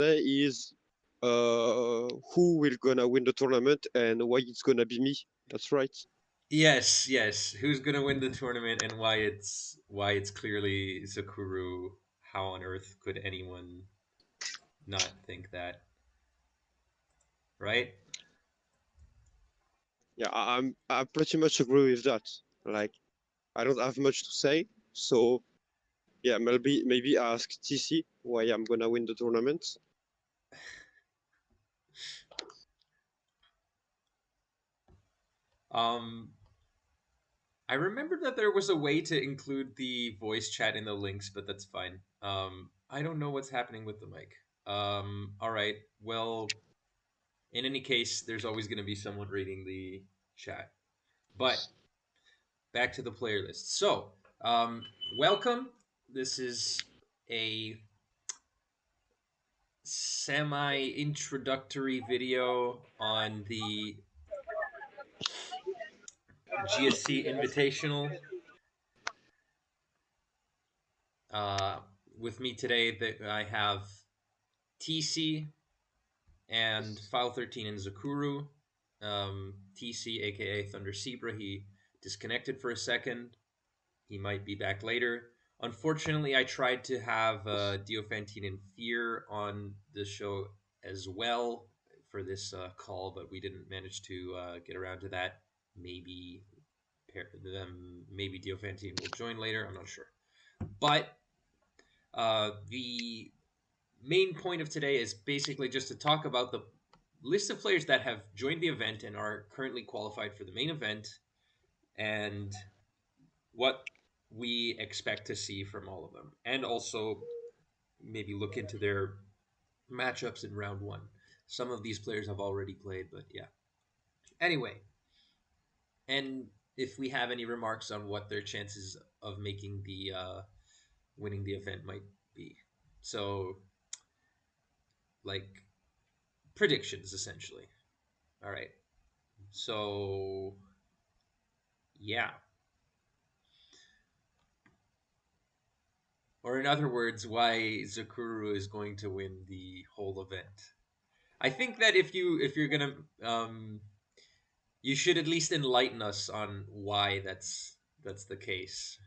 say is who will gonna win the tournament and why it's gonna be me. That's right. Yes, yes. Who's gonna win the tournament and why it's clearly Zokuru? How on earth could anyone not think that? Right? Yeah, I pretty much agree with that. Like, I don't have much to say, so yeah, maybe ask TC why I'm gonna win the tournament. I remember that there was a way to include the voice chat in the links, but that's fine. I don't know what's happening with the mic. All right. Well, in any case, there's always going to be someone reading the chat. But back to the player list. So, welcome. This is a semi-introductory video on the GSC Invitational. With me today, that I have TC and File 13 and Zokuru. TC, aka Thundercebra, he disconnected for a second. He might be back later. Unfortunately, I tried to have Diofantine and Fear on the show as well for this call, but we didn't manage to get around to that. Maybe maybe Diofantine will join later. I'm not sure. But the main point of today is basically just to talk about the list of players that have joined the event and are currently qualified for the main event and what we expect to see from all of them, and also maybe look into their matchups in round one. Some of these players have already played, but yeah. Anyway, and if we have any remarks on what their chances of making the winning the event might be. So, like predictions essentially. All right. So, yeah. Or in other words, why Zokuru is going to win the whole event. I think that if you're gonna you should at least enlighten us on why that's the case,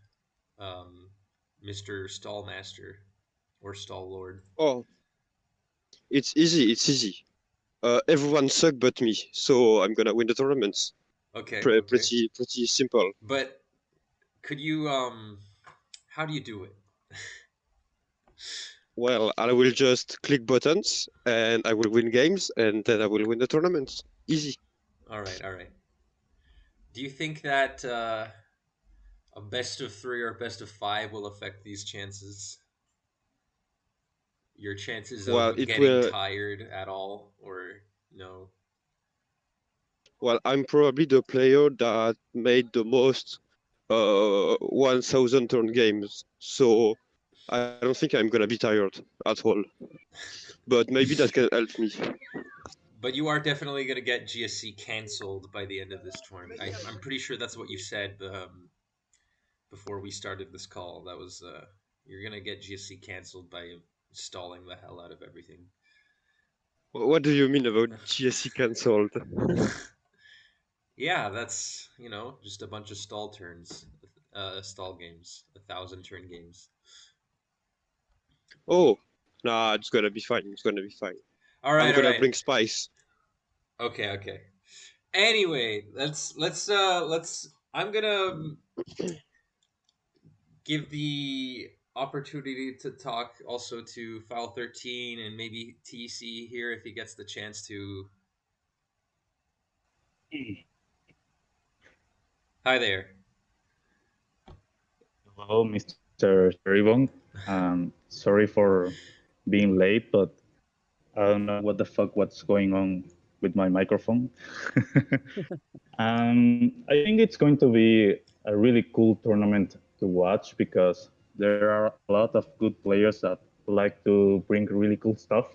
Mr. Stallmaster or Stall Lord. Oh, it's easy. It's easy. Everyone suck but me, so I'm gonna win the tournament. Okay, okay. Pretty simple. But could you how do you do it? Well, I will just click buttons and I will win games and then I will win the tournament. Easy. All right, all right. Do you think that a best of 3 or a best of 5 will affect these chances? Your chances Well, of it getting will. tired at all, or no? Well, I'm probably the player that made the most 1,000 turn games, so I don't think I'm gonna be tired at all. But maybe that can help me. But you are definitely going to get GSC canceled by the end of this tournament. I'm pretty sure that's what you said before we started this call. That was you're going to get GSC canceled by stalling the hell out of everything. What do you mean about GSC cancelled? Yeah, that's just a bunch of stall turns, stall games, 1,000 turn games. Oh, nah, it's gonna be fine. It's gonna be fine. All I'm right, all gonna right. bring spice. Okay, okay. Anyway, let's I'm gonna give the opportunity to talk also to File 13 and maybe TC here if he gets the chance to. Hi there. Hello, Mr. Cherrybone. Sorry for being late, but I don't know what the fuck what's going on with my microphone. I think it's going to be a really cool tournament to watch because there are a lot of good players that like to bring really cool stuff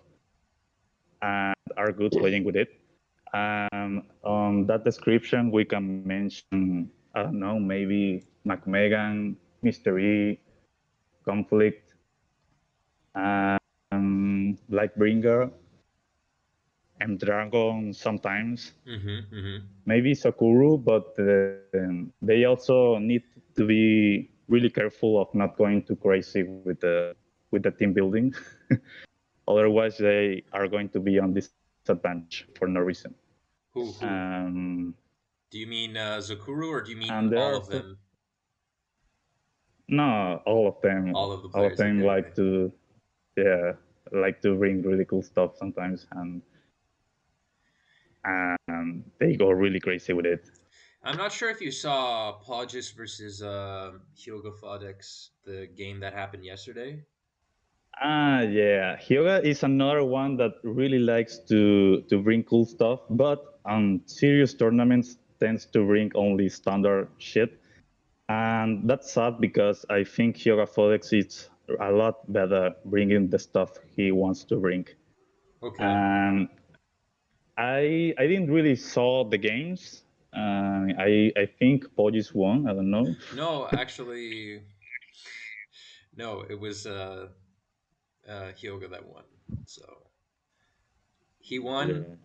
and are good playing with it. On that description, we can mention, I don't know, maybe McMegan, Mr. E, Conflict. Lightbringer, and Dragon sometimes. Mm-hmm. Maybe Zokuru, but they also need to be really careful of not going too crazy with the team building. Otherwise, they are going to be on disadvantage for no reason. Who? Do you mean Zokuru, or do you mean and there all are of them? no, all of them. All of the All of players. them Okay, like to, yeah, like to bring really cool stuff sometimes, and they go really crazy with it. I'm not sure if you saw Podges versus Hyoga Fodex, the game that happened yesterday. Yeah, Hyoga is another one that really likes to bring cool stuff, but on serious tournaments tends to bring only standard shit. And that's sad because I think Hyoga Fodex is a lot better bringing the stuff he wants to bring. Okay. And I didn't really saw the games. I think Pogis won. I don't know. No, actually, no. It was Hyoga that won. So he won,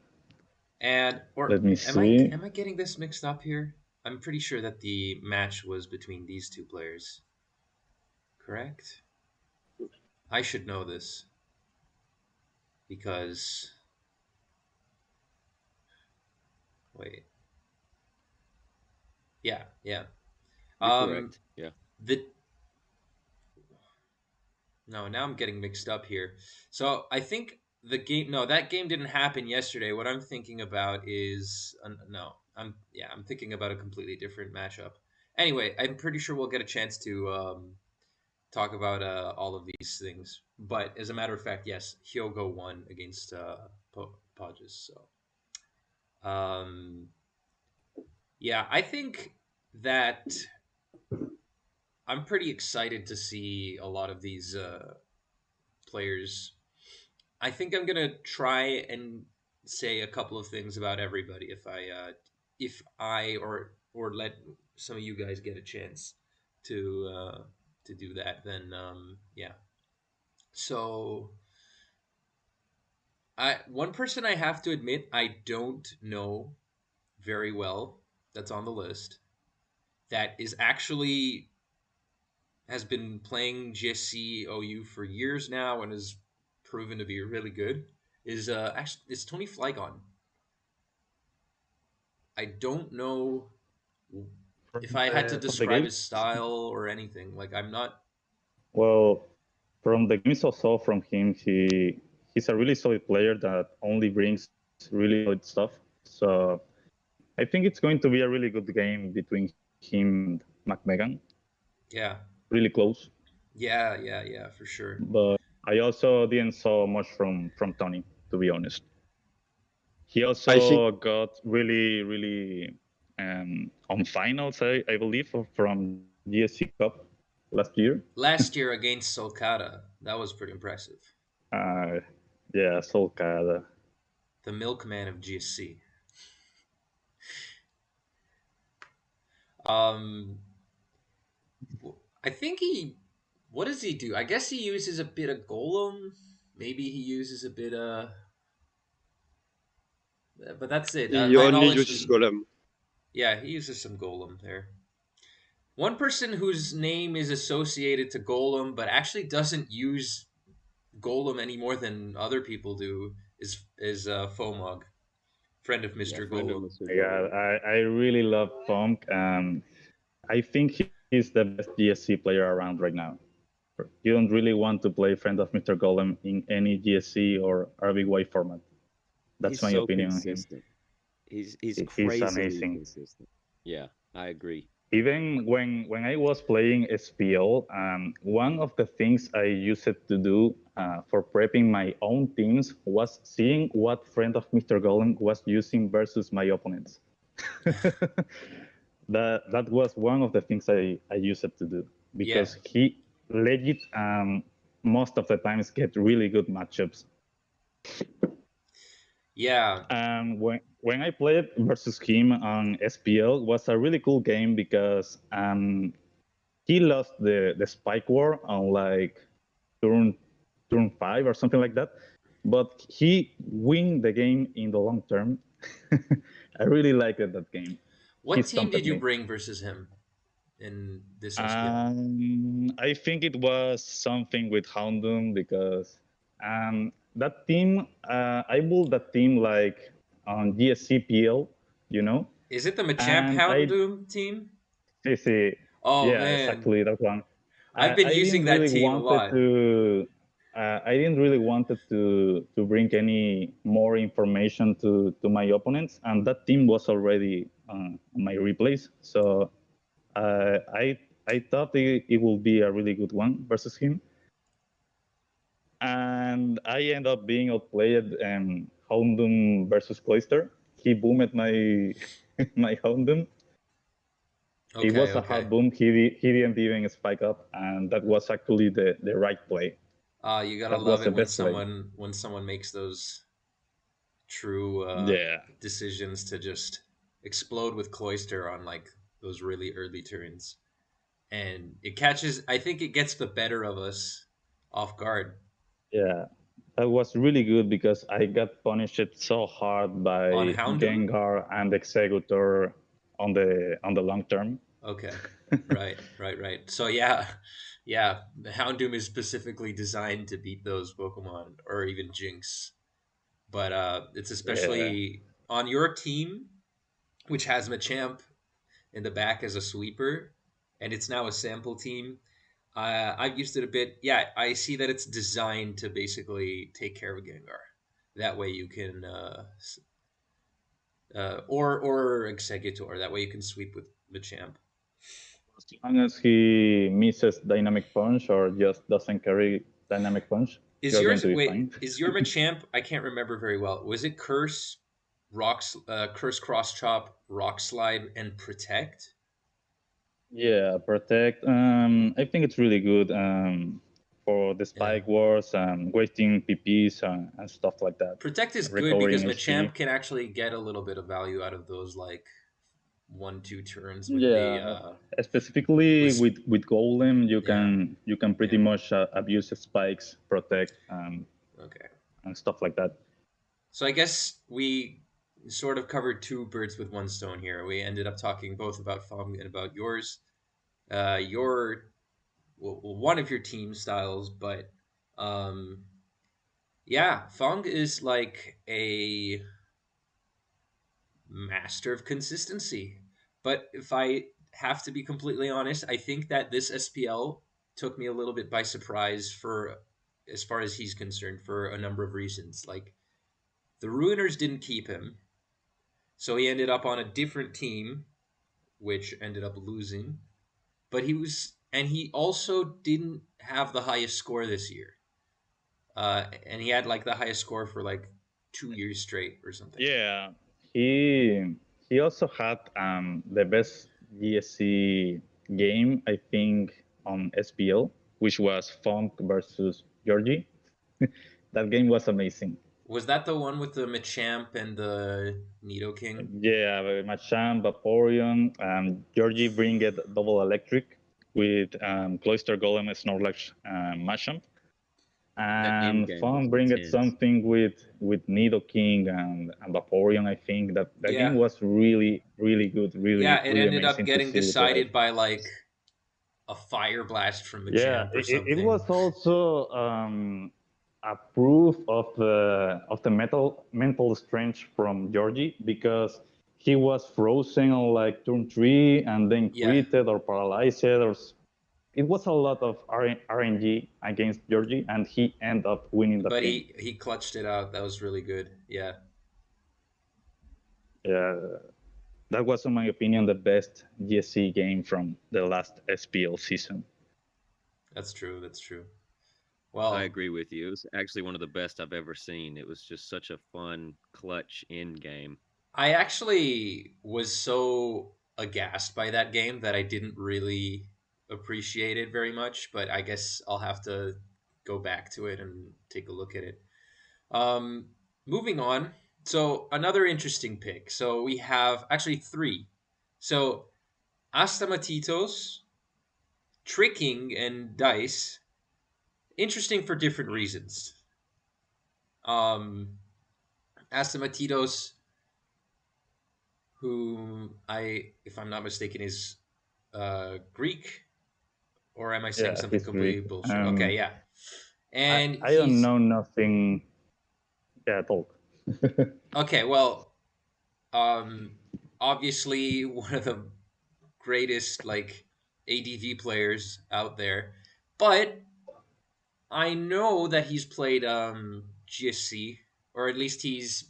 and or Let me see. am I getting this mixed up here? I'm pretty sure that the match was between these two players. Correct? I should know this because wait. Yeah, yeah. You're correct. Yeah. The No, now I'm getting mixed up here. So I think the game. No, that game didn't happen yesterday. What I'm thinking about is no. I'm thinking about a completely different matchup. Anyway, I'm pretty sure we'll get a chance to talk about all of these things. But as a matter of fact, yes, Hyogo won against Podges. So yeah, I think that I'm pretty excited to see a lot of these players. I think I'm gonna try and say a couple of things about everybody if I or let some of you guys get a chance to do that. Then yeah. So I one person I have to admit I don't know very well that's on the list that is actually has been playing GSC OU for years now and has proven to be really good is actually it's Tony Flygon. I don't know if I had to From the describe game, his style or anything. Like I'm not. well, from the games I saw from him, he's a really solid player that only brings really solid stuff. So I think it's going to be a really good game between him and McMegan. Yeah. Really close. Yeah, for sure. But I also didn't saw much from Tony, to be honest. He I think also got really on finals, I believe, from GSC Cup last year. Last year against Solcata, that was pretty impressive. Uh, yeah, Solcada. The milkman of GSC. Um, I think he. What does he do? I guess he uses a bit of Golem. Maybe he uses a bit of. But that's it. he My only knowledge uses doesn't. Golem. Yeah, he uses some Golem there. One person whose name is associated to Golem but actually doesn't use Golem any more than other people do is Fomog, friend of Yeah. Mr. Friend of Golem. Mr. Yeah, Golem. I really love Funk. I think he's the best GSC player around right now. You don't really want to play Friend of Mr. Golem in any GSC or RBY format. That's He's my so opinion on him. consistent. He's He's crazily amazing. consistent. Yeah, I agree. Even when I was playing SPL, one of the things I used to do for prepping my own teams was seeing what Friend of Mr. Golem was using versus my opponents. that was one of the things I used to do because he legit most of the times get really good matchups. Yeah. And when I played versus him on SPL was a really cool game because he lost the spike war on like turn 5 or something like that. but he win the game in the long term. I really liked that game. He What team stumped did you me. bring versus him in this SPL? I think it was something with Houndoom because that team, I built that team like on GSC PL, you know, Is it the Machamp and Houndoom team? see, Oh yeah, man, exactly that one. I've been I using didn't that really team a wanted lot. to. I didn't really wanted to bring any more information to my opponents, and that team was already on my replays. So I thought it will be a really good one versus him, and I end up being outplayed Houndoom versus Cloister. He boomed my my Houndoom. It Okay, was a okay. hard boom. He didn't even spike up, and that was actually the right play. You gotta That love was the it best play. when someone makes those true Yeah, decisions to just explode with Cloister on like those really early turns, and it catches. I think it gets the better of us off guard yeah. That was really good because I got punished so hard on by Houndoom. Gengar and Executor on the long term. Okay, right. So yeah, yeah. The Houndoom is specifically designed to beat those Pokemon or even Jinx, but it's Yeah, especially on your team, which has Machamp in the back as a sweeper, and it's now a sample team. I've used it a bit. Yeah, I see that it's designed to basically take care of Gengar. That way you can, or Executor. That way you can sweep with Machamp. as long as he misses Dynamic Punch or just doesn't carry Dynamic Punch, Is you're going yours to be wait? fine. Is your Machamp? I can't remember very well. Was it Curse, Rocks, Curse, Cross Chop, Rock Slide, and Protect? Yeah, Protect. I think it's really good for the Yeah. Spike Wars and wasting PPs and stuff like that. Protect is good because Recovering HP. Machamp can actually get a little bit of value out of those, like 1-2 turns with the Yeah, specifically with with Golem, yeah. you can pretty Yeah. much abuse spikes, protect, Okay. and stuff like that. So I guess we sort of covered two birds with one stone here. We ended up talking both about Fong and about yours, your one of your team styles, but um, yeah, Fong is like a master of consistency. But if I have to be completely honest, I think that this SPL took me a little bit by surprise for as far as he's concerned for a number of reasons. Like the Ruiners didn't keep him, so he ended up on a different team, which ended up losing. But he also didn't have the highest score this year. And he had like the highest score for like 2 years straight or something. Yeah, he he also had the best GSC game, I think, on SPL, which was Funk versus Georgie. That game was amazing. Was that the one with the Machamp and the Nidoking? Yeah, Machamp, Vaporeon, Georgie bring it double electric with Cloister Golem, Snorlax, Machamp. That end And game was Fun bring it intense. something with Nidoking and Vaporeon. I think that game Yeah. was really good, Yeah, it really ended up amazing to getting see live. decided by like a fire blast from Yeah, Machamp or it something. was also a proof of the mental strength from Georgie because he was frozen on like turn 3 and then Yeah. quitted or paralyzed or it was a lot of RNG against Georgie, and he ended up winning that But game. he clutched it out. That was really good. Yeah. Yeah, that was, in my opinion, the best GSC game from the last SPL season. That's true. That's true. I Well, agree with you. It was actually one of the best I've ever seen. It was just such a fun, clutch end game. I actually was so aghast by that game that I didn't really appreciate it very much, but I guess I'll have to go back to it and take a look at it. Um, moving on. So, another interesting pick. So, we have actually three. So, Astamatitos, Tricking, and Dice. Interesting for different reasons. Astamatidos, who if I'm not mistaken, is Greek, or am I saying Yeah, something he's completely Greek. bullshit? Okay, yeah. And I don't he's know nothing. Yeah, talk. okay. Well, obviously one of the greatest like ADV players out there, but I know that he's played GSC, or at least he's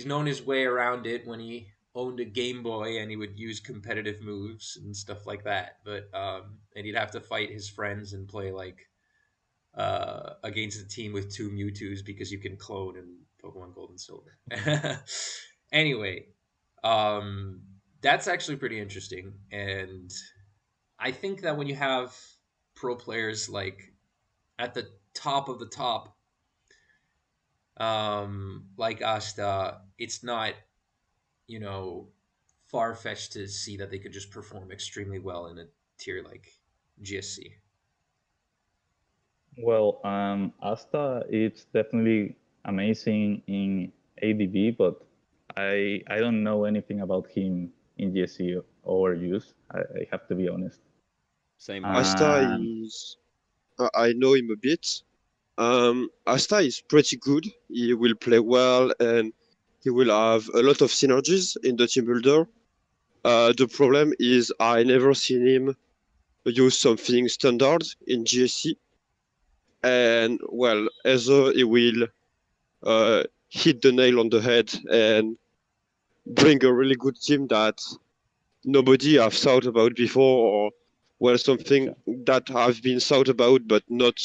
known his way around it when he owned a Game Boy and he would use competitive moves and stuff like that. But and he'd have to fight his friends and play like against a team with 2 Mewtwo's because you can clone in Pokemon Gold and Silver. Anyway, that's actually pretty interesting, and I think that when you have pro players like at the top of the top, like Asta, it's not, you know, far fetched to see that they could just perform extremely well in a tier like GSC. Well, Asta, it's definitely amazing in ADV, but I don't know anything about him in GSC or use. I have to be honest. Same Uh, here. Asta is. I know him a bit. Asta is pretty good. He will play well and he will have a lot of synergies in the team builder. The problem is I never seen him use something standard in GSC. And well, either he will hit the nail on the head and bring a really good team that nobody have thought about before, or well, something that have been thought about but not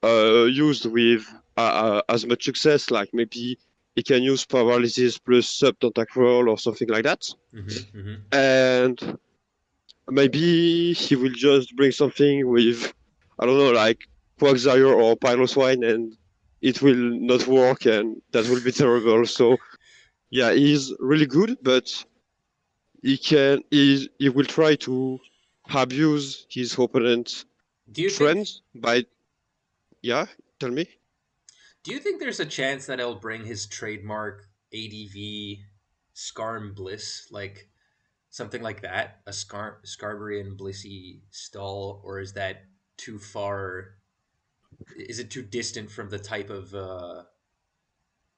used with as much success. Like maybe he can use paralysis plus sub tentacle or something like that, Mm-hmm, mm-hmm. and maybe he will just bring something with I don't know, like Quagsire or Pyroswine, and it will not work, and that will be terrible. So yeah, he's really good, but he will try to abuse his opponent's Do you think trends by yeah. Tell me. do you think there's a chance that he'll bring his trademark ADV Skarm Bliss, like something like that, a Scarbarian Blissey stall, or is that too far? Is it too distant from the type of No,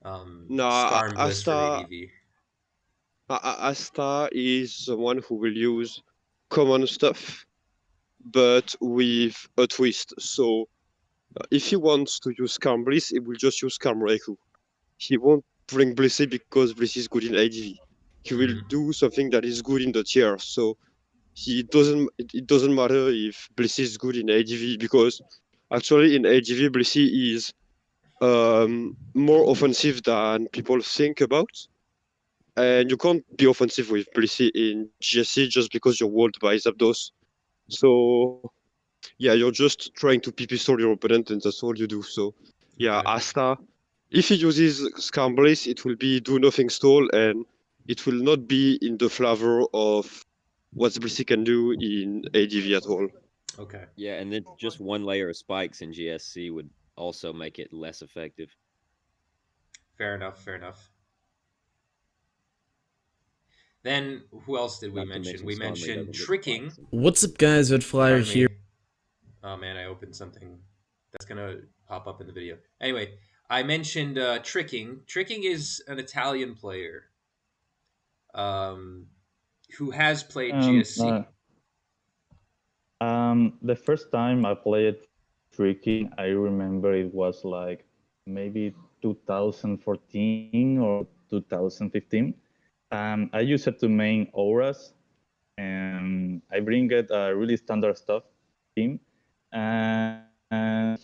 Skarm Bliss from ADV? Asta is the one who will use common stuff, but with a twist. So if he wants to use Calm Bliss, he will just use Calm Reiku. He won't bring Blissey because Blissey is good in ADV. He will Mm-hmm. do something that is good in the tier. So it doesn't matter if Blissey is good in ADV because actually in ADV Blissey is more offensive than people think about. And you can't be offensive with Blissey in GSC just because you're walled by Zapdos. So yeah, you're just trying to pistol your opponent, and that's all you do. So yeah, Okay. Asta, if he uses Scam Blaze, it will be do nothing stall, and it will not be in the flavor of what Blissey can do in ADV at all. Okay. Yeah, and then just one layer of spikes in GSC would also make it less effective. Fair enough. Fair enough. Then who else did we Not to mention? mention We Starmie mentioned doesn't get tricking. spikes. What's up, guys? Red Flyer Pardon here. me. Oh man, I opened something that's gonna pop up in the video. Anyway, I mentioned tricking. Tricking is an Italian player um, who has played GSC. The first time I played Tricking, I remember it was like maybe 2014 or 2015. I used it to main auras, and I bring it really standard stuff team, and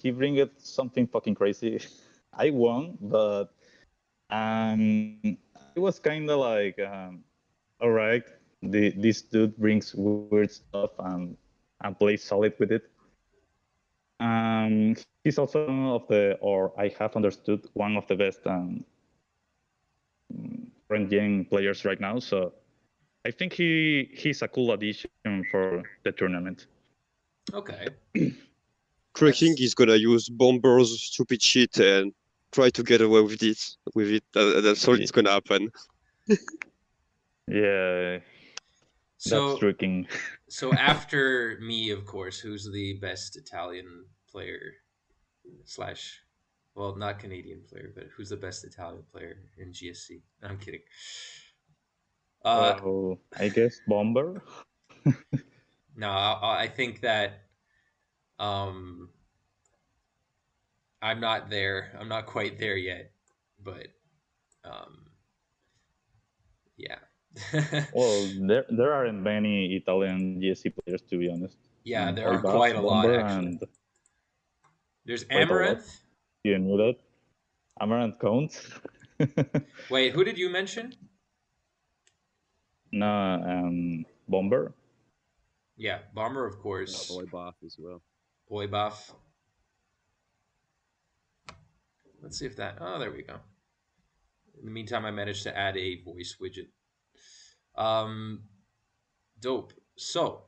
he bring it something fucking crazy. I won, but it was kind of like, all right, this dude brings weird stuff and plays solid with it. He's also one of the, or I have understood, one of the best current gen players right now. So I think he's a cool addition for the tournament. Okay. Tricking is gonna use bombers, stupid shit, and try to get away with it. That's all it's gonna happen. Yeah, that's So tricking. so after me, of course, who's the best Italian player slash, well, not Canadian player, but who's the best Italian player in GSC? No, I'm kidding. So I guess Bomber. No, I think that um, I'm not there. I'm not quite there yet, but um, yeah. Well, there aren't many Italian GSC players, to be honest. Yeah, there are Oibas, quite a lot Bomber, actually. and There's quite a lot. Amaranth. You knew that? Amaranth counts. Wait, who did you mention? No, Bomber. Yeah, Bomber, of course. Boy Boff as well. Boy buff. Let's see if that. Oh, there we go. In the meantime, I managed to add a voice widget. Dope. So,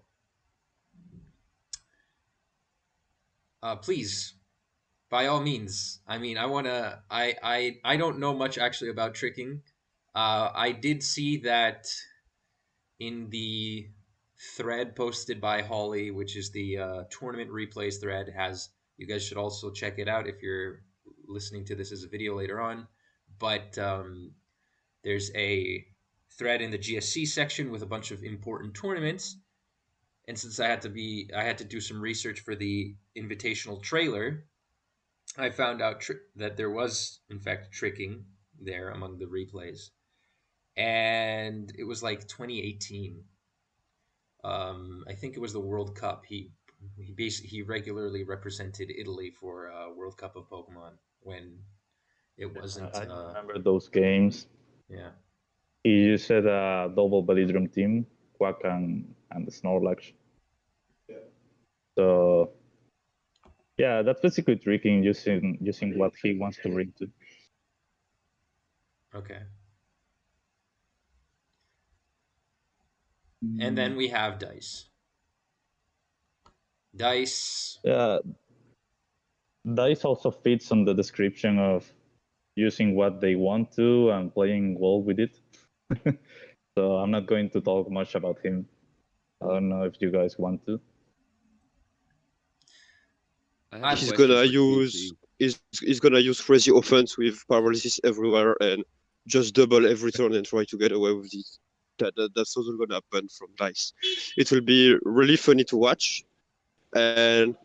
please, by all means. I mean, I wanna. I don't know much actually about tricking. I did see that in the thread posted by Holly, which is the tournament replays thread. Has, you guys should also check it out if you're listening to this as a video later on. But there's a thread in the GSC section with a bunch of important tournaments. And since I had to do some research for the invitational trailer, I found out that there was in fact tricking there among the replays, and it was like 2018. I think it was the World Cup. He regularly represented Italy for World Cup of Pokemon when it wasn't. I remember those games. Yeah. He used a double Belidrum team, Quack and Snorlax. So yeah, that's basically tricking using what he wants to bring to. Okay. And then we have Dice. Dice. Yeah, Dice also fits on the description of using what they want to and playing well with it. So I'm not going to talk much about him. I don't know if you guys want to. I have a He's question gonna for use TT. he's gonna use crazy offense with paralysis everywhere and just double every turn and try to get away with it. That's also gonna happen from Dice. It will be really funny to watch, and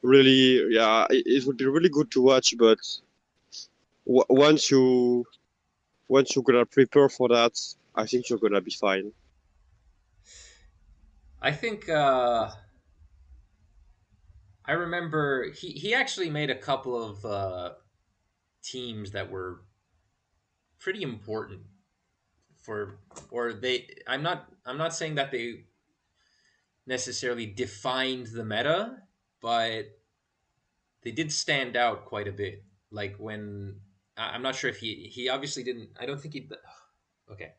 really, yeah, it would be really good to watch. But once you're gonna prepare for that, I think you're gonna be fine. I think I remember he actually made a couple of teams that were pretty important for, or they. I'm not saying that they necessarily defined the meta, but they did stand out quite a bit. Like when I'm not sure if he obviously didn't. I don't think he. Okay,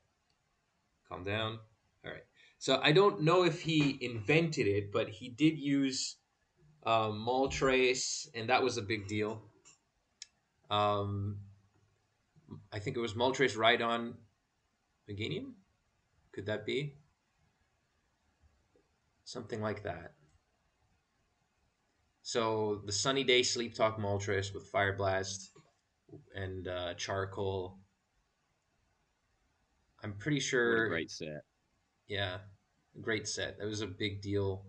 calm down. All right. So I don't know if he invented it, but he did use Moltres, and that was a big deal. Um, I think it was Moltres Rhydon Meganium. Could that be something like that? So the Sunny Day Sleep Talk Moltres with Fire Blast and Charcoal. I'm pretty What a sure. great set. Yeah, great set. That was a big deal,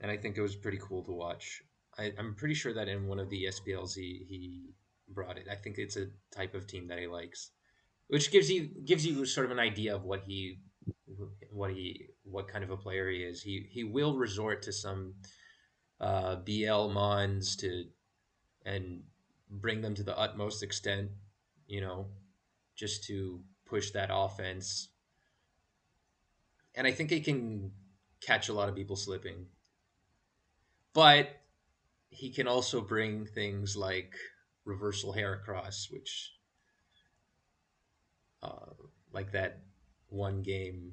and I think it was pretty cool to watch. I'm pretty sure that in one of the SPLs he brought it. I think it's a type of team that he likes, which gives you sort of an idea of what kind of a player he is. He will resort to some BL mons to and bring them to the utmost extent, you know, just to push that offense. And I think he can catch a lot of people slipping. But he can also bring things like reversal Heracross, which like that one game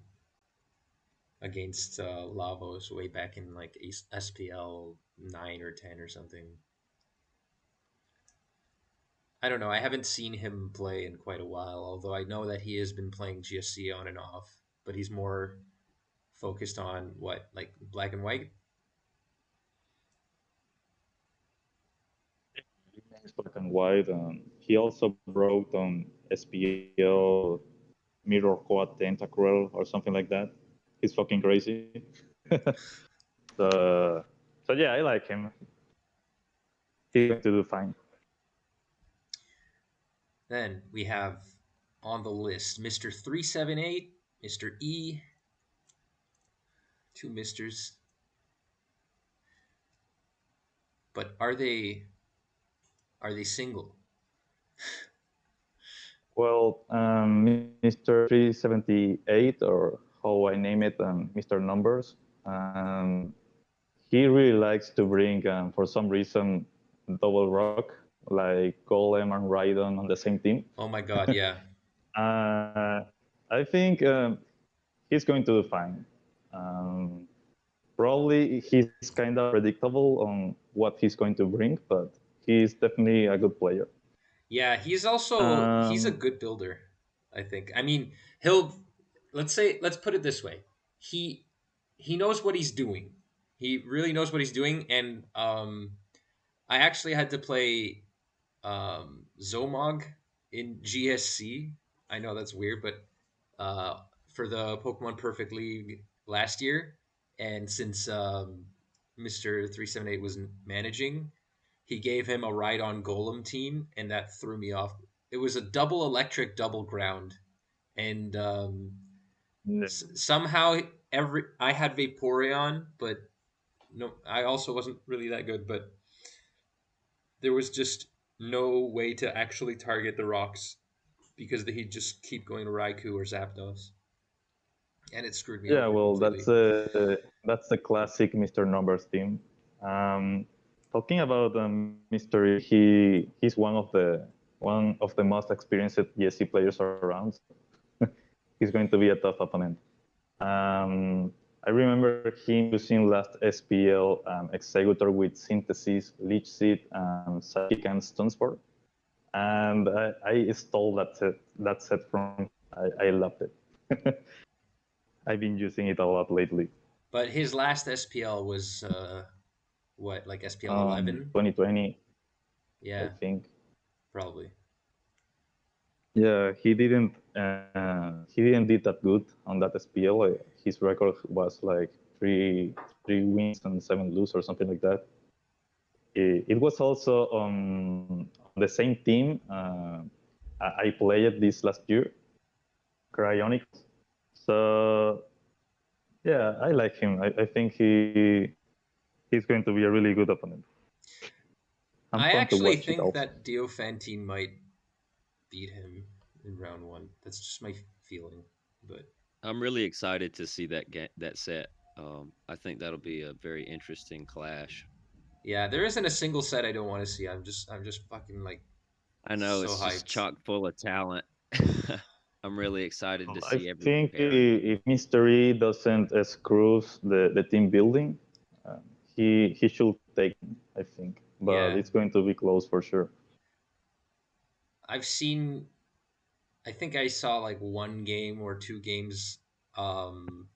against Lavos way back in like SPL 9 or 10 or something. I don't know. I haven't seen him play in quite a while, although I know that he has been playing GSC on and off, but he's more focused on what, like black and white? It's black and white. He also brought on SPL Mirror Quad Tentacruel or something like that. He's fucking crazy. so, so yeah, I like him. He's going to do fine. Then we have on the list Mr. 378, Mr. E, two Misters. But are they single? Well, Mr. 378, or how I name it, Mr. Numbers, he really likes to bring, for some reason, double rock, like Golem and Raidon on the same team. Oh my god, yeah. I think he's going to do fine. Probably he's kind of predictable on what he's going to bring, but he's definitely a good player. Yeah, he's a good builder, I think. I mean, let's put it this way. He knows what he's doing. He really knows what he's doing, and I actually had to play Zomog in GSC. I know that's weird, but for the Pokemon Perfect League last year, and since Mr. 378 was managing, he gave him a ride on Golem team, and that threw me off. It was a double electric, double ground, and somehow I had Vaporeon, but no, I also wasn't really that good. But there was just no way to actually target the rocks because he'd just keep going to Raikou or Zapdos, and it screwed me Yeah, over well, completely. that's the classic Mr. Numbers team. Talking about Mystery, he's one of the most experienced GSC players around. He's going to be a tough opponent. I remember him using last SPL Executor with Synthesis, Leech Seed, Psychic, and Stunspore. And I stole that set from. I loved it. I've been using it a lot lately. But his last SPL was what, like SPL 11? 2020, I Yeah, think. probably. Yeah, he didn't did that good on that SPL. His record was like three wins and 7 lose or something like that. It was also on the same team. I played this last year, Cryonics. So yeah, I like him. I think he's going to be a really good opponent. I'm I fun to actually watch it think also. that Diofantine might beat him in round one. That's just my feeling. But I'm really excited to see that set. I think that'll be a very interesting clash. yeah, there isn't a single set I don't want to see. I'm just fucking like I know so it's just hyped. chock full of talent. I'm really excited to I see every think pairing. if Mystery doesn't screw the team building, he should take him, I think. But Yeah, it's going to be close for sure. I've seen. I think I saw like one game or two games um,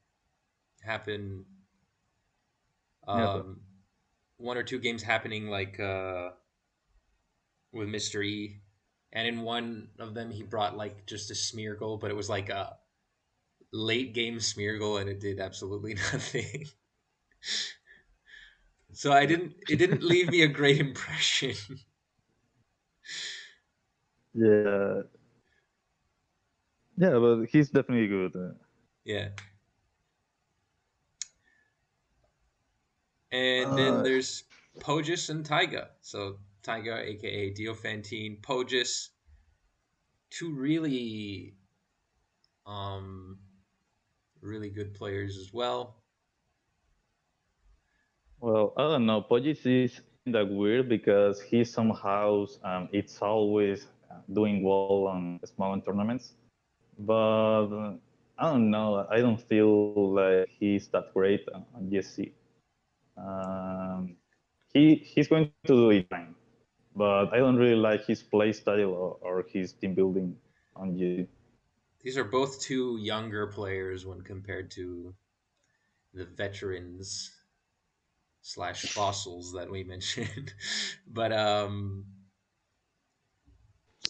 happen. Yeah, One or two games happening like with Mr. E, and in one of them he brought like just a smear goal, but it was like a late game smear goal, and it did absolutely nothing. So I yeah, didn't. It didn't leave me a great impression. yeah, yeah. But he's definitely good. Yeah. And then Uh, there's Pogus and Taiga. So Taiga, aka Diofantine, Pogus, two um, really good players as well. well, I don't know. Pogis is kind of weird because he somehow it's always doing well on small tournaments. But I don't know. I don't feel like he's that great on GSC. Um, he's going to do it fine, but I don't really like his play style or his team building on GSC. These are both two younger players when compared to the veterans slash fossils that we mentioned. But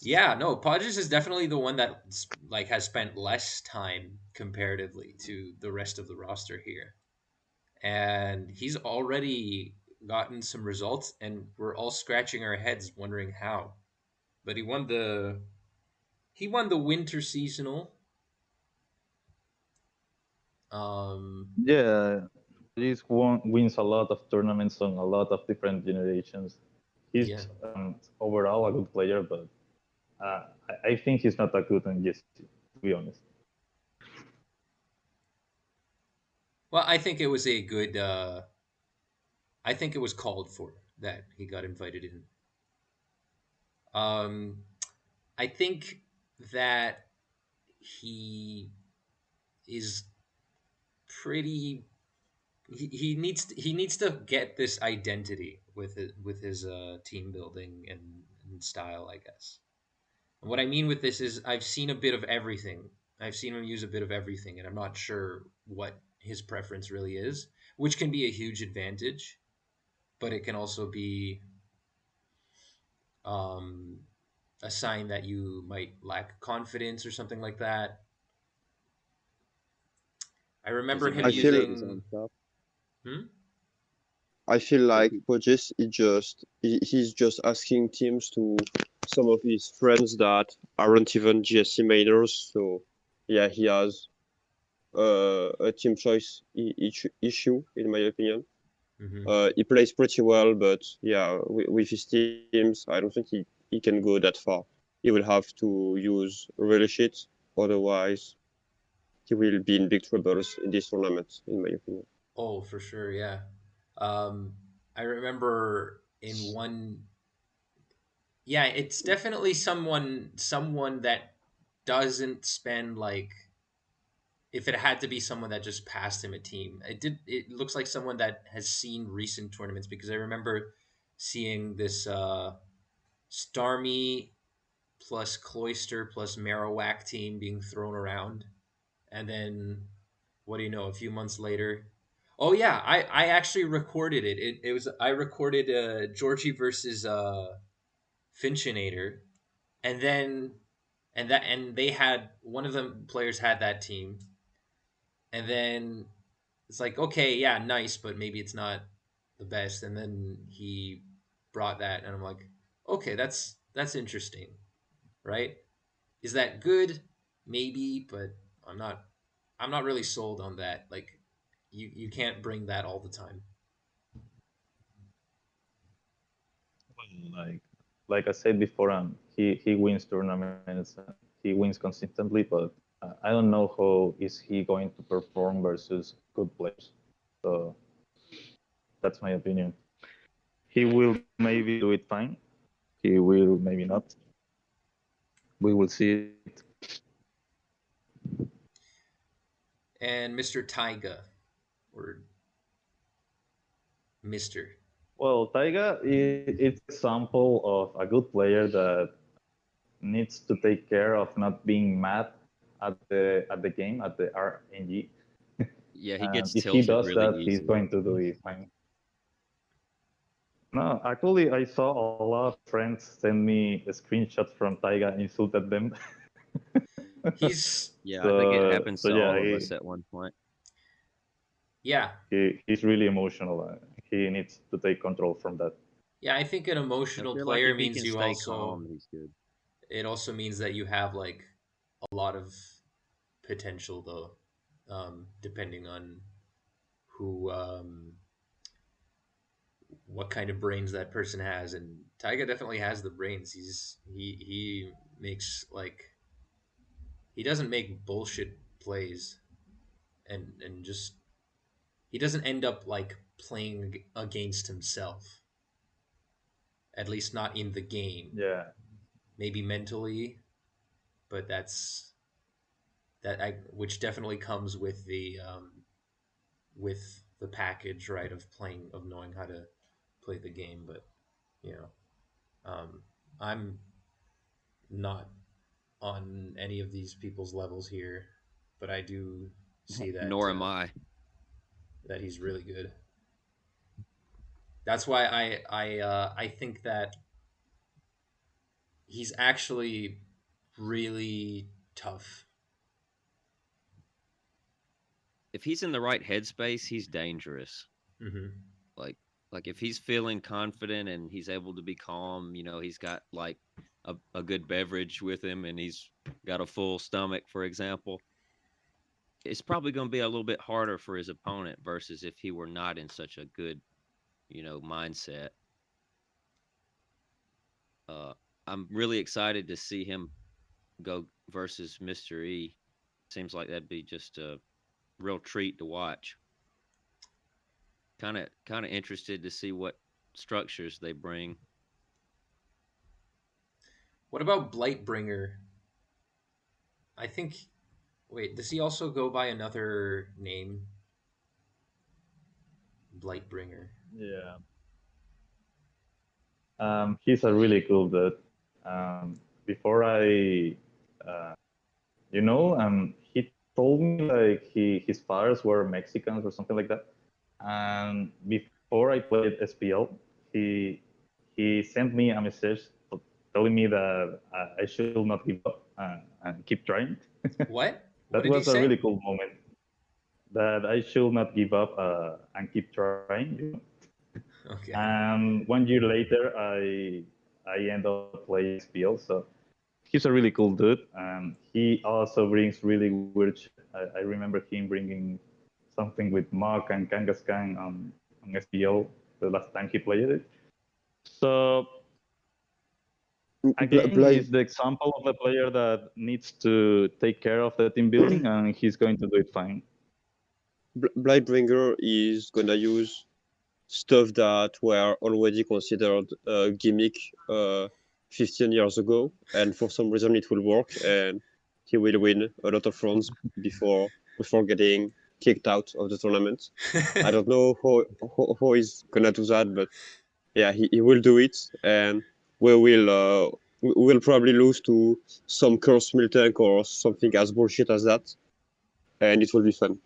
yeah, no, Podges is definitely the one that like has spent less time comparatively to the rest of the roster here. And he's already gotten some results and we're all scratching our heads wondering how. But he won the winter seasonal. Yeah, wins a lot of tournaments on a lot of different generations. Yeah. He's overall a good player, but I think he's not that good on GSC, to be honest. Well, I think it was a good I think it was called for that he got invited in. Um I think that he is pretty he needs to get this identity with his team building and style, I guess. And what I mean with this is I've seen a bit of everything. I've seen him use a bit of everything, and I'm not sure what his preference really is, which can be a huge advantage, but it can also be um, a sign that you might lack confidence or something like that. I Does remember he him I have to feel use his using. own stuff? Hmm? I feel Does like he? Poges he's just asking teams to some of his friends that aren't even GSC mainers. So yeah, he has a team choice issue in my opinion. Hmm. He plays pretty well, but yeah, with his teams, I don't think he can go that far. He will have to use really shit, otherwise he will be in big troubles in this tournament, in my opinion. Oh, for sure, yeah. Um, I remember in one. Yeah, it's definitely someone that doesn't spend like if it had to be someone that just passed him a team. It looks like someone that has seen recent tournaments because I remember seeing this Starmie plus Cloister plus Marowak team being thrown around, and then what do you know? A few months later, oh yeah, I actually recorded it. It was I recorded Georgie versus Finchinator, and then and they had one of the players had that team, and then it's like okay, yeah, nice, but maybe it's not the best. And then he brought that, and I'm like, okay, that's interesting, right? Is that good? Maybe, but I'm not. I'm not really sold on that. Like, you can't bring that all the time. Like like I said before, he wins tournaments, he wins consistently, but I don't know how is he going to perform versus good players. So that's my opinion. He will maybe do it fine. He will maybe not. We will see it. And Mr. Taiga, or Mister. Well, Taiga, it's example of a good player that needs to take care of not being mad at the game at the RNG. Yeah, he And gets if he tilted does really that, he's easy. going to do it fine. No, actually, I saw a lot of friends send me screenshots from Taiga and insulted them. He's Yeah, I think it So happens so to yeah, all of us at one point. yeah, he's really emotional. He needs to take control from that. yeah. I think an I emotional feel like player if he means can you stay also. calm, he's good. It also means that you have like a lot of potential, though, depending on who, what kind of brains that person has. And Taiga definitely has the brains. He makes like he doesn't make bullshit plays, and just he doesn't end up like playing against himself. At least not in the game. Yeah, Maybe mentally, but which definitely comes with the package, right, of knowing how to play the game. But you know, I'm not on any of these people's levels here, but I do see that Nor am I. that he's really good. That's why I think that he's actually really tough. If he's in the right headspace, he's dangerous. Mm-hmm. Like like if he's feeling confident and he's able to be calm, he's got like a good beverage with him and he's got a full stomach, for example, it's probably going to be a little bit harder for his opponent versus if he were not in such a good, mindset. Uh, I'm really excited to see him go versus Mr. E. Seems like that'd be just a real treat to watch. Kind of interested to see what structures they bring. What about Blightbringer? I think. Wait, does he also go by another name? Blightbringer. Yeah. He's a really cool dude. Before uh, he told me like his fathers were Mexicans or something like that. And before I played SPL, he sent me a message telling me that I should not give up and keep trying. What? What That did he was a say? really cool moment. That I should not give up and keep trying. Okay. And 1 year later, I end up playing SPL. So he's a really cool dude, and he also brings really weird shit. I remember him bringing something with Mach and Kangaskhan on SPL the last time he played it. So again, Blind he's the example of a player that needs to take care of the team building, and he's going to do it fine. Blightbringer is gonna use stuff that were already considered a gimmick 15 years ago, and for some reason it will work, and he will win a lot of rounds before getting kicked out of the tournament. I don't know how he's gonna do that, but yeah, he will do it, and we will probably lose to some cursed Miltank or something as bullshit as that, and it will be fun.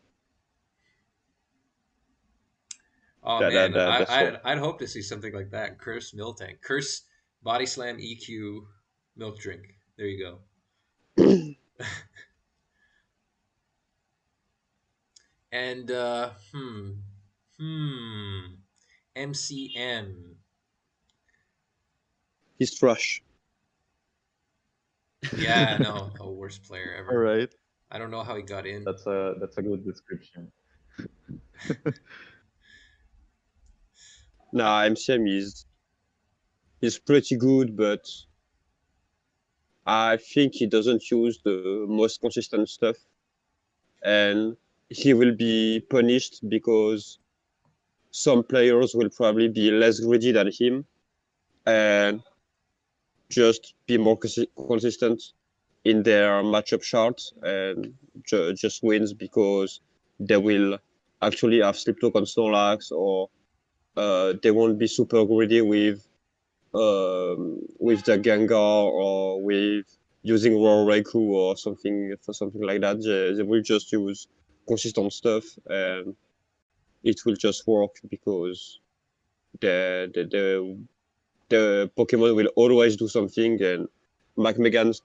Oh man, That's all. I'd hope to see something like that. Curse Miltank, curse Body Slam EQ milk drink. There you go. And MCM. He's trash. Yeah, no, a worst player All ever. right, I don't know how he got in. that's a good description. Nah, MCM is pretty good, but I think he doesn't use the most consistent stuff, and he will be punished because some players will probably be less greedy than him and just be more consistent in their matchup charts and just wins because they will actually have sleep talk on Snorlax, or they won't be super greedy with the Gengar or with using Raw Raikou or something like that. They will just use consistent stuff, and it will just work because the Pokemon will always do something, and Megans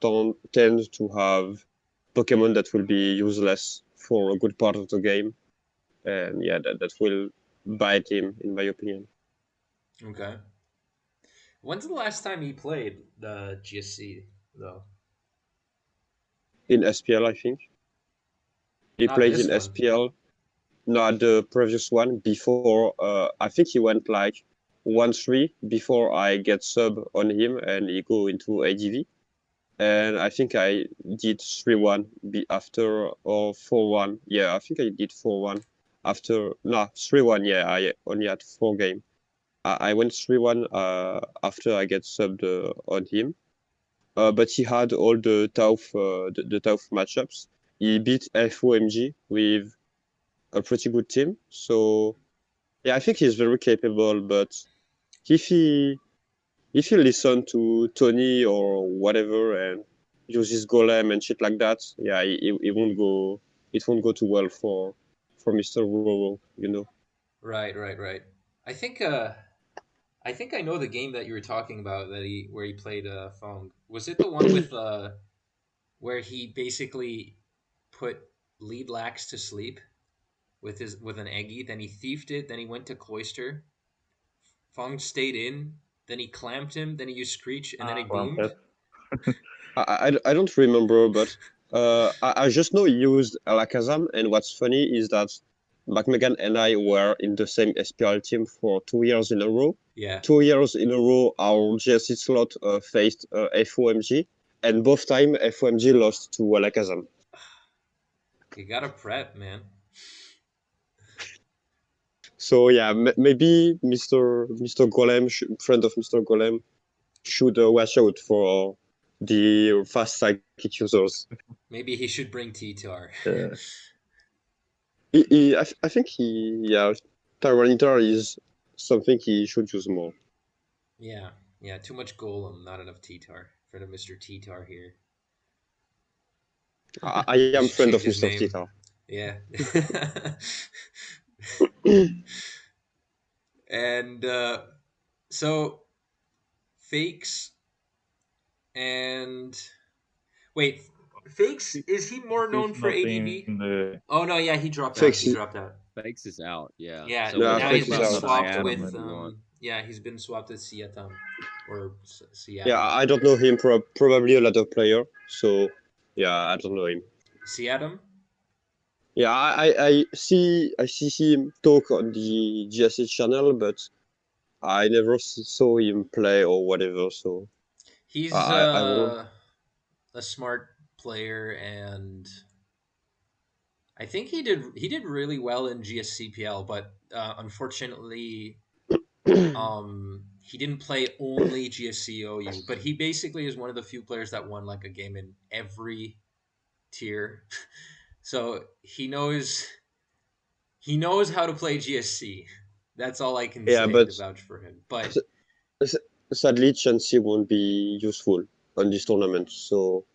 tend to have Pokemon that will be useless for a good part of the game, and yeah, that will bite him, in my opinion. Okay. When's the last time he played the GSC though? In SPL, I think he Not played this in one. SPL. Not the previous one before. I think he went like 1-3 before I get sub on him and he go into ADV. And I think I did 3-1 after, or 4-1. Yeah, I think I did 4-1 after. No, 3-1. Yeah, I only had 4 games. I went 3-1 after I get subbed on him. But he had all the tough matchups. He beat FOMG with a pretty good team. So yeah, I think he's very capable. But if he if you listen to Tony or whatever and uses golem and shit like that, yeah, it won't go. It won't go too well for Mr. Rural, you know. Right, right, right. I think I think I know the game that you were talking about that he where he played Fong. Was it the one with where he basically put lead lax to sleep with an eggy, then he thieved it, then he went to cloister. Fong stayed in, then he clamped him, then he used screech, and then he boomed. Clamphead. I don't remember, but I just know he used Alakazam, and what's funny is that McMegan and I were in the same SPL team for 2 years in a row. Yeah. 2 years in a row, our GSC slot faced FOMG, and both time FOMG lost to Alakazam. You gotta prep, man. So yeah, maybe Mr. Golem, friend of Mr. Golem, should watch out for the fast psychic users. Maybe he should bring T-Tar. Yeah. I think yeah, Tyranitar is something he should use more. Yeah, yeah. Too much golem, not enough T-Tar. Friend of Mr. T-Tar here. I He am should friend of change his Mr. name. Tita. Yeah. And so fakes and wait, fakes is he more known He's for not ADV? in the. Oh no, yeah, he dropped out. Fakes, He dropped out. Fakes is out. Yeah. Yeah, So we'll yeah, now talk he's Fakes is been about out. swapped Siatam with if you want. yeah, he's been swapped with Siatam or Yeah, Siatam. I don't know him. Probably a ladder player. So yeah, I don't know him. Siatam? Yeah, I see him talk on the GSC channel, but I never saw him play or whatever. So He's I won't. a smart player, and I think he did really well in GSCPL, but unfortunately, he didn't play only GSCOU. But he basically is one of the few players that won like a game in every tier, so he knows how to play GSC. That's all I can Yeah, say but to vouch for him. But s- sadly, Chansey won't be useful on this tournament. So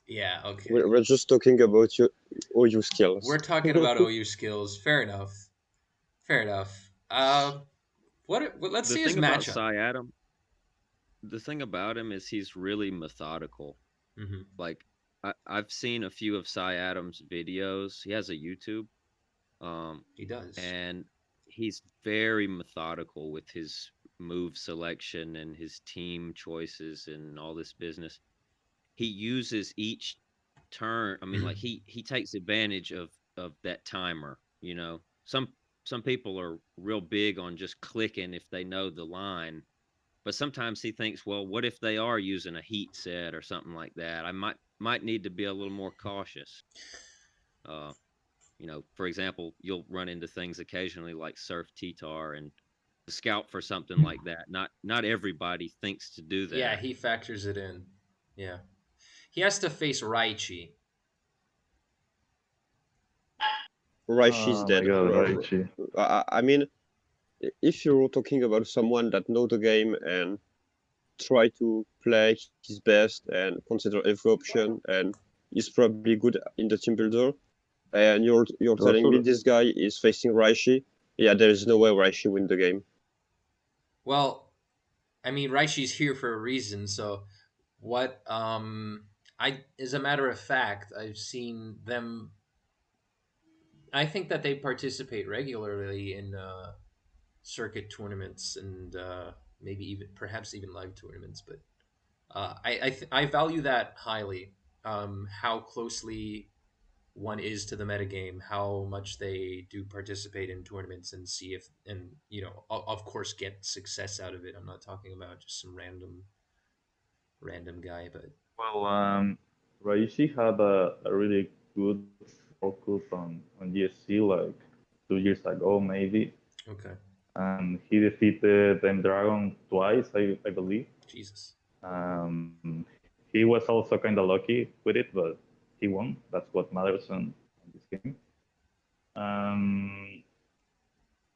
yeah, okay. we're just talking about your all your skills. We're talking about OU skills. Fair enough. Fair enough. Let's The see his thing about matchup. Siatam, the thing about him is he's really methodical. Hmm. Like I've seen a few of Siatam's videos. He has a YouTube, He does. and he's very methodical with his move selection and his team choices and all this business. He uses each turn. I mean, like he takes advantage of that timer. You know, some people are real big on just clicking if they know the line, but sometimes he thinks, well, what if they are using a heat set or something like that? I might need to be a little more cautious. Uh, for example, you'll run into things occasionally like Surf T-Tar and scout for something like that. Not everybody thinks to do Yeah, that. he factors it in. Yeah. He has to face Raichi. Raishi's Oh my dead. god, Raichi. I mean, if you're talking about someone that know the game and try to play his best and consider every option and is probably good in the team builder, and you're telling me Zokuru. this guy is facing Raishi, yeah, there is no way Raishi win the game. Well, I mean, Raichi's here for a reason. So, what? As a matter of fact, I've seen them. I think that they participate regularly in circuit tournaments and maybe even perhaps even live tournaments. But I value that highly. How closely one is to the metagame, how much they do participate in tournaments and see if, and of course, get success out of it. I'm not talking about just some random guy, but Well, Raichi had a really good focus on GSC like 2 years ago, maybe. okay, And he defeated M Dragon twice, I believe. Jesus. He was also kind of lucky with it, but he won. That's what matters on this game. Um,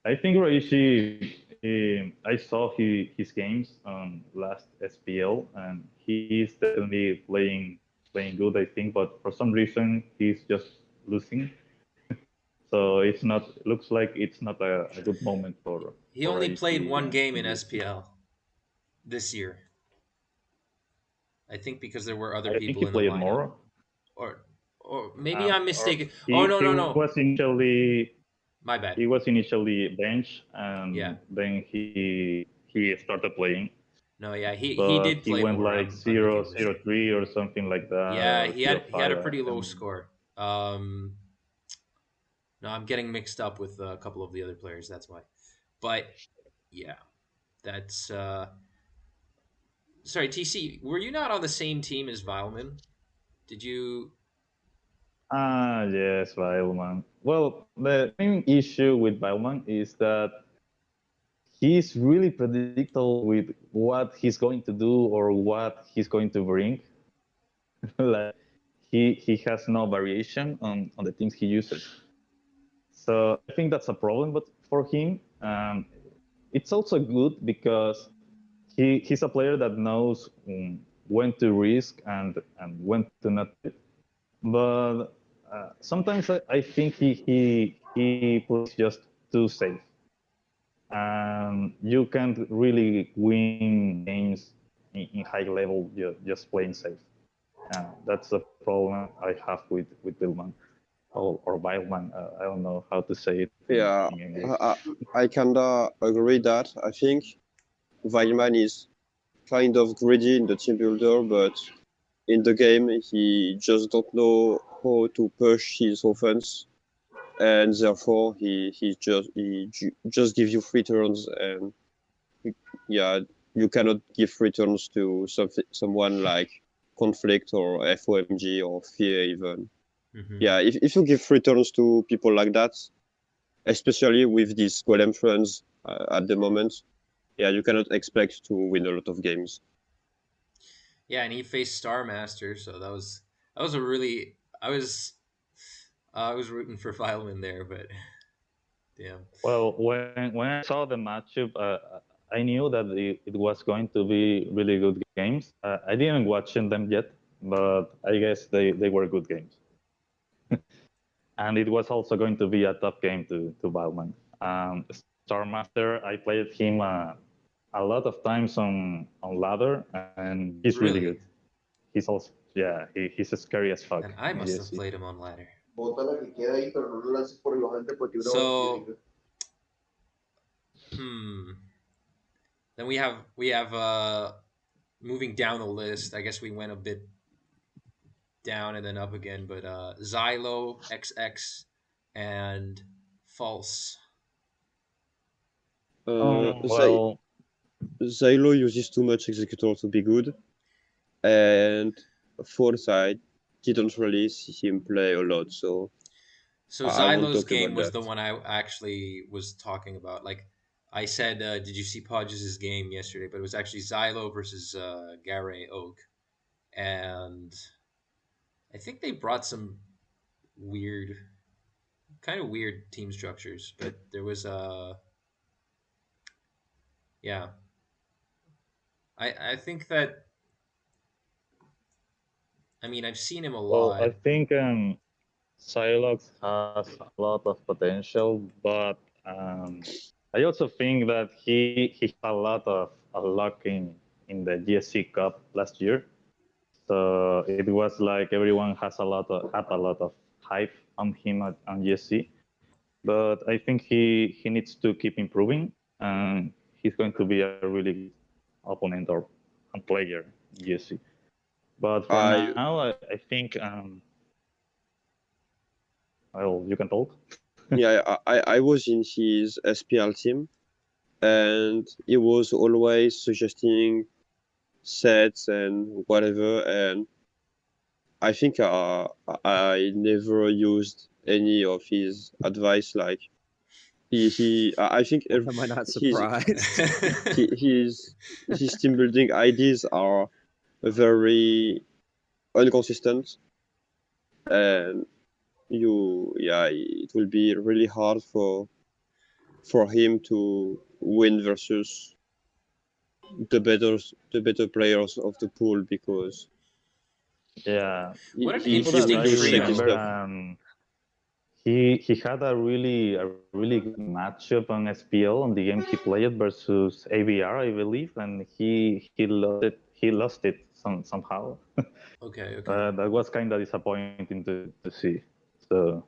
I think Raichi is I saw his games on last SPL, and he's definitely playing good, I think. But for some reason, he's just losing. So it's not looks like it's not a good moment He for only AC played one game in in GSC. SPL this year. I think because there were other I think people he in the played lineup, more. or maybe I'm Or mistaken. Oh no, he no, no, my bad. was initially bench, Yeah, and then he started playing, no, yeah, he but did he play went more. like I'm zero making a zero mistake. three or something like that, Yeah, or zero he had five. a pretty low And score. No, I'm getting mixed up with a couple of the other players. That's why. But yeah, that's sorry, TC. Were you not on the same team as Vileman? Did you? yes, Weilman. Well, the main issue with Weilman is that he's really predictable with what he's going to do or what he's going to bring. Like he has no variation on the things he uses. So I think that's a problem. But for him, it's also good because he's a player that knows when to risk and when to not. But sometimes I think he plays just too safe. You can't really win games in high level just playing safe. That's the problem I have with Billman or Billman. I don't know how to say it Yeah, in English. I kinda agree that. I think Weilman is kind of greedy in the team builder, but in the game he just don't know how to push his offense, and therefore just give you free turns, and yeah, you cannot give free turns to someone like Conflict or FOMG or Fear even. Mm-hmm. Yeah, if you give free turns to people like that, especially with these golem friends at the moment, yeah, you cannot expect to win a lot of games. Yeah, and he faced Star Master, so that was a really I was rooting for Vileman there, but damn. Well, when I saw the matchup, I knew that it was going to be really good games. I didn't watch them yet, but I guess they were good games. And it was also going to be a tough game to Bauman. Star Master, I played him a lot of times on ladder, and he's really Really? good. He's also he's scary as fuck And I in must have GSC. played him on ladder. Bótala que queda ahí, pero no lo lances por bajante porque una hora So, tiene. then we have moving down the list. I guess we went a bit down and then up again, but Xylo, XX, and False. Zay Well, Zylo uses too much executor to be good, and Foresight didn't really see him play a lot, so So I won't Xylo's talk game about was that. the one I actually was talking about. Like I said, did you see Podges' game yesterday? But it was actually Xylo versus Gare Oak, and I think they brought some weird, kind of weird team structures. But there was yeah, I think that I mean I've seen him a well, lot. I think Silox has a lot of potential, but I also think that he had a luck in the GSC Cup last year. So it was like everyone has had a lot of hype on him on GSC. But I think he needs to keep improving, and he's going to be a really good opponent or a player in GSC. But for I now, I think well, you can talk. yeah, I was in his SPL team, and he was always suggesting sets and whatever, and I think I never used any of his advice. Like I think Why am I not surprised? his team building ideas are very inconsistent, and it will be really hard for him to win versus the better players of the pool because Yeah, What an people he that will interesting I do shaky trio. remember, stuff. he had a really good matchup on SPL on the game he played versus ABR, I believe, and he lost it. He lost it somehow. Okay, okay. That was kind of disappointing to see. So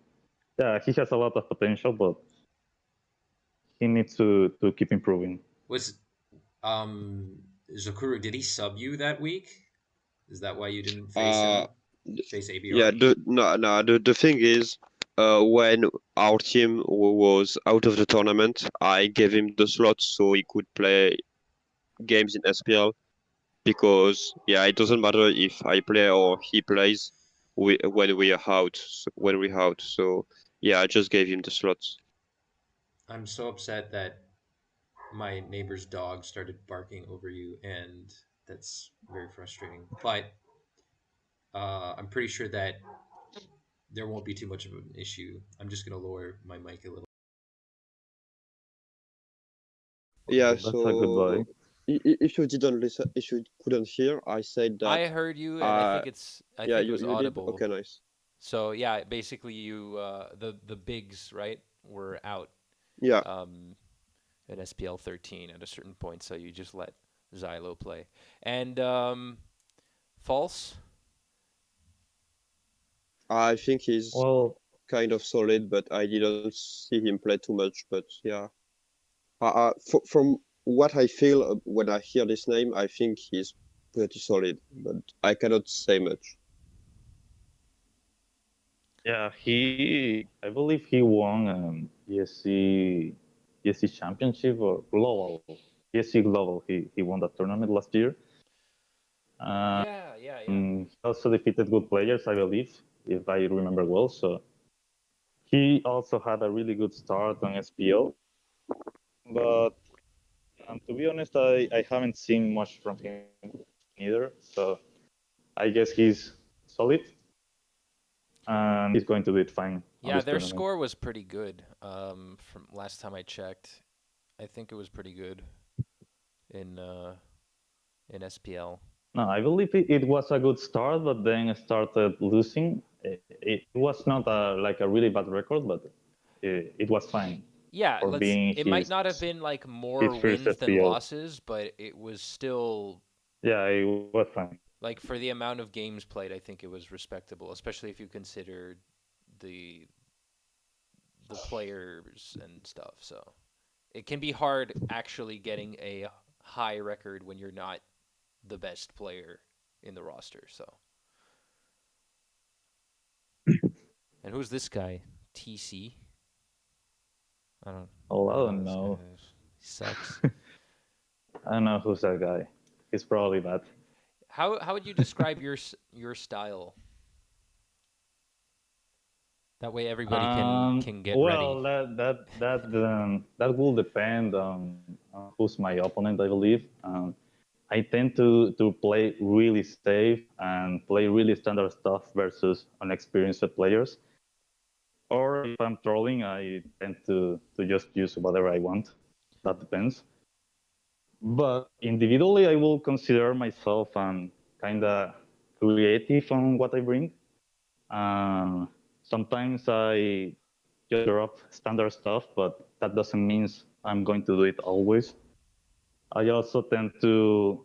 yeah, he has a lot of potential, but he needs to keep improving. Was Zokuru, did he sub you that week? Is that why you didn't face Uh, him? Face yeah. ABR? The thing is, when our team was out of the tournament, I gave him the slots so he could play games in SPL because yeah, it doesn't matter if I play or he plays. When we are out, when we out. So yeah, I just gave him the slots. I'm so upset that my neighbor's dog started barking over you, and that's very frustrating. But I'm pretty sure that there won't be too much of an issue. I'm just gonna lower my mic a little. Yeah. Well, that's a good So boy. if you didn't listen, if you couldn't hear, I said that. I heard you, and Uh, I yeah, think it was you did. audible. Okay, nice. So yeah, basically you the bigs right were out Yeah, um, at SPL 13 at a certain point, so you just let Xylo play. And false. I think he's Well, kind of solid, but I didn't see him play too much. But yeah, from what I feel when I hear this name, I think he's pretty solid, but I cannot say much. yeah, I believe he won GSC championship or global GSC global. He won that tournament last year. Yeah, yeah, yeah. He also defeated good players, I believe, if I remember well. So he also had a really good start on SPO. But to be honest, I haven't seen much from him either. So I guess he's solid and he's going to do it fine on Yeah, this their tournament. score was pretty good. From last time I checked, I think it was pretty good in SPL. No, I believe it was a good start, but then it started losing. It was not like a really bad record, but it was fine Yeah, for being it might not have been like his more first wins than FPL. losses, but it was still Yeah, it was fine. like for the amount of games played, I think it was respectable, especially if you consider the the players and stuff. So it can be hard actually getting a high record when you're not the best player in the roster. So, and who's this guy? TC? Oh, I I don't know who don't this guy know. is. He sucks. I don't know who's that guy. He's probably bad. How would you describe your style? That way everybody can get ready. Well, that will depend on who's my opponent, I believe. I tend to play really safe and play really standard stuff versus unexperienced players. Or if I'm trolling, I tend to just use whatever I want. That depends. But individually, I will consider myself kind of creative on what I bring. Sometimes I just drop standard stuff, but that doesn't mean I'm going to do it always. I also tend to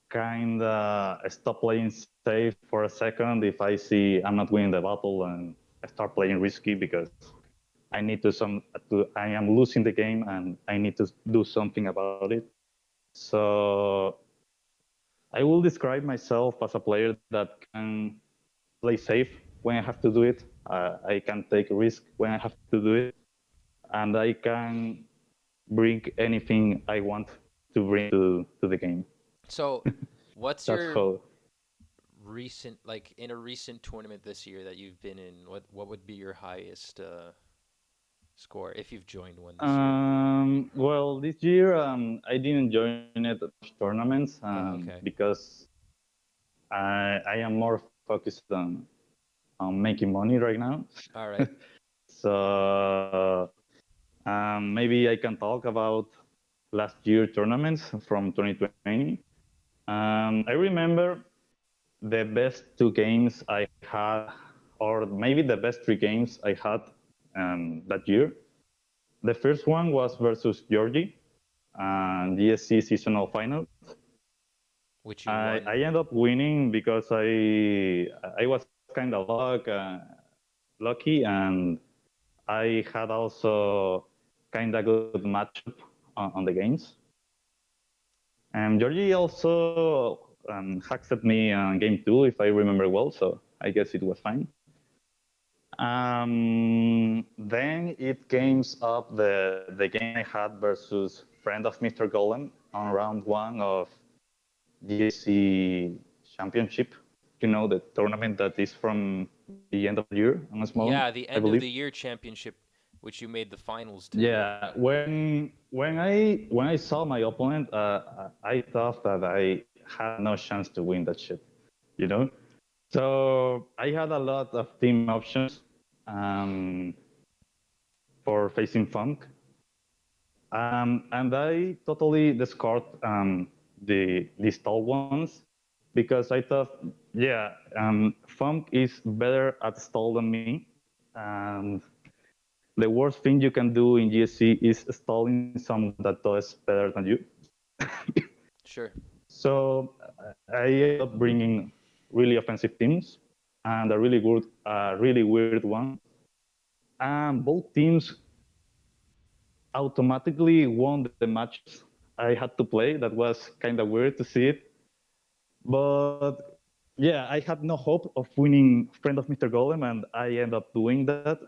kind of stop playing safe for a second if I see I'm not winning the battle and I start playing risky because I am losing the game and I need to do something about it. So I will describe myself as a player that can play safe when I have to do it. I can take risk when I have to do it, and I can bring anything I want to bring to the game. So, what's That's your how. recent like in a recent tournament this year that you've been in? What would be your highest score if you've joined one this year? Well, this year I didn't join it much tournaments Oh, okay. because I am more focused on making money right now. All right. So maybe I can talk about last year tournaments from 2020. I remember the best two games I had, or maybe the best three games I had that year. The first one was versus Georgie and GSC seasonal finals. Which you I won. ended up winning because I was kind of lucky, and I had also kind of good matchup on the games. And Georgie also hacked me on game two, if I remember well, so I guess it was fine. Then it comes up the game I had versus friend of Mr. Golem on round one of GSC Championship. You know, the tournament that is from the end of the year on a small, Yeah, the I end of believe. the year championship, which you made the finals to. Yeah, when I saw my opponent, I thought that I had no chance to win that shit, you know. So I had a lot of team options um, for facing Funk, and I totally discard the stall ones because I thought, yeah, Funk is better at stall than me, and the worst thing you can do in GSC is stalling someone that does better than you. Sure. So I ended up bringing really offensive teams and a really good, really weird one. And both teams automatically won the matches I had to play. That was kind of weird to see it. But yeah, I had no hope of winning Friend of Mr. Golem, and I ended up doing that.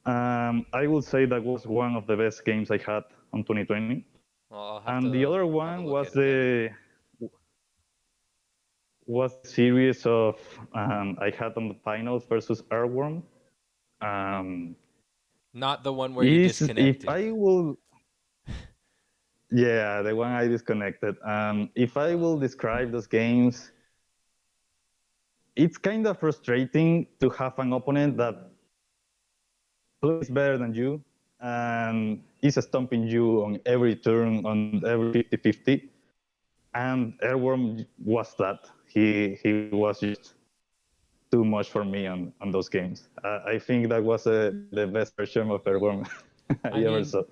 I would say that was one of the best games I had on 2020. Well, I'll have And the to other have a one look at it then. was the series of I had on the finals versus Airworm. Um, Not the one where you is if disconnected. I will, yeah, the one I disconnected. If I will describe those games, it's kind of frustrating to have an opponent that plays better than you and is stomping you on every turn, on every 50-50. And Airworm was that. He was just too much for me on those games. I think that was the best version of Airworm I I ever mean, saw.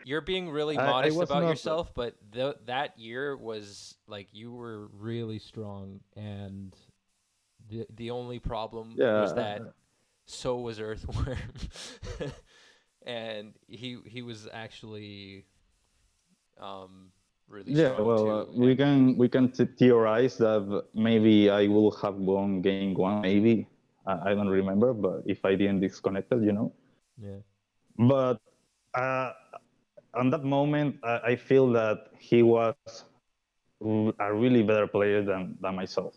you're being really I modest was about not. yourself, but that year was like you were really strong, and the only problem was that Yeah, so was Earthworm, and he was actually really yeah. strong Well, too. And we can theorize that maybe I will have won game one. Maybe I don't remember, but if I didn't disconnect it, you know. yeah, But uh, on that moment, I feel that he was a really better player than myself,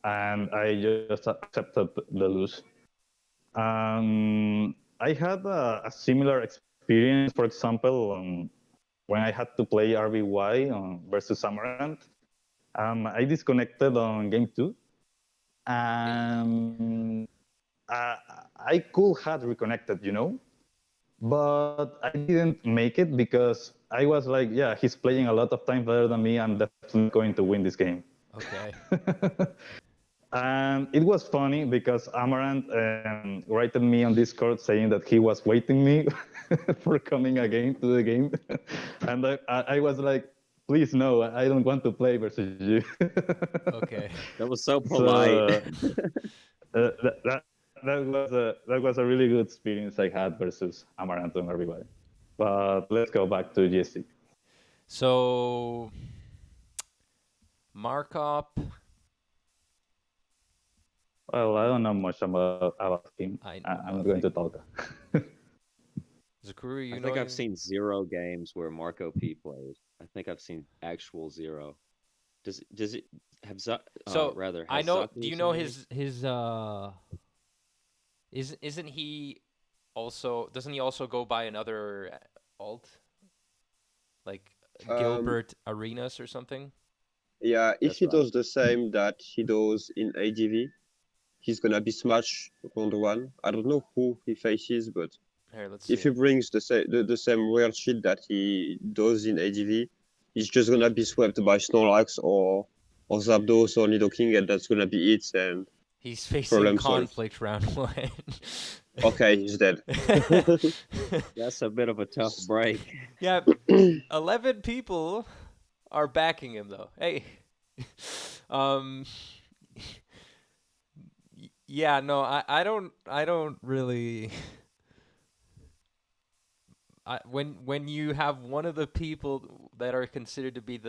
and I just accepted the lose. I had a similar experience, for example, when I had to play RBY versus Amaranth. I disconnected on game two, and uh, I could have reconnected, you know, but I didn't make it because I was like, yeah, he's playing a lot of time better than me. I'm definitely not going to win this game. okay, And it was funny because Amaranth wrote me on Discord saying that he was waiting me for coming again to the game. And I was like, please, no, I don't want to play versus you. okay. That was so polite. So that was a really good experience I had versus Amaranth and everybody. But let's go back to GSC. So Markop, Well, I don't know much about him. I know I'm not going to nothing. talk. Zakuru, I you think know I've him? seen 0 games where Marco P played. I think I've seen actual 0. Does it have So rather I has know. Do Zokuru you seen know any? his isn't he also doesn't he also go by another alt like Um, Gilbert Arenas or something? yeah, if That's he right. does the same that he does in ADV, he's gonna be smashed round one. I don't know who he faces, but Here, let's if see. he brings the same weird shit that he does in ADV, he's just gonna be swept by Snorlax or Zapdos or Nidoking, and that's gonna be it. And He's facing problem solved. conflict round 1. Okay, he's dead. That's a bit of a tough break. Yeah, 11 people are backing him though. Hey. um yeah, no, I don't really when you have one of the people that are considered to be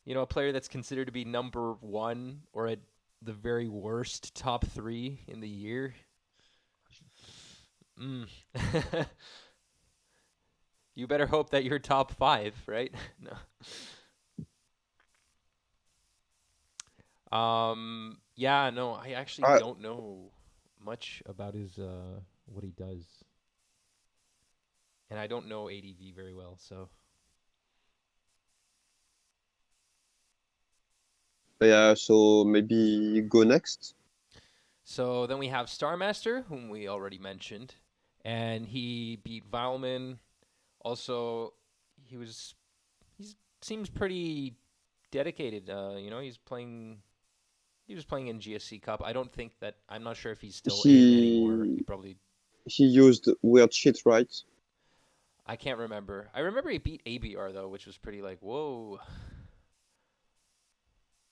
a player that's considered to be number 1 or at the very worst top 3 in the year. You better hope that you're top 5, right? No. Yeah, no, I actually I, don't know much about his what he does. And I don't know ADV very well, so yeah, so maybe go next. So then we have Starmaster, whom we already mentioned, and he beat Vileman. Also, he seems pretty dedicated. He was playing in GSC Cup. I'm not sure if he's still in anymore. He He probably he used weird shit, right? I can't remember. I remember he beat ABR though, which was pretty like whoa.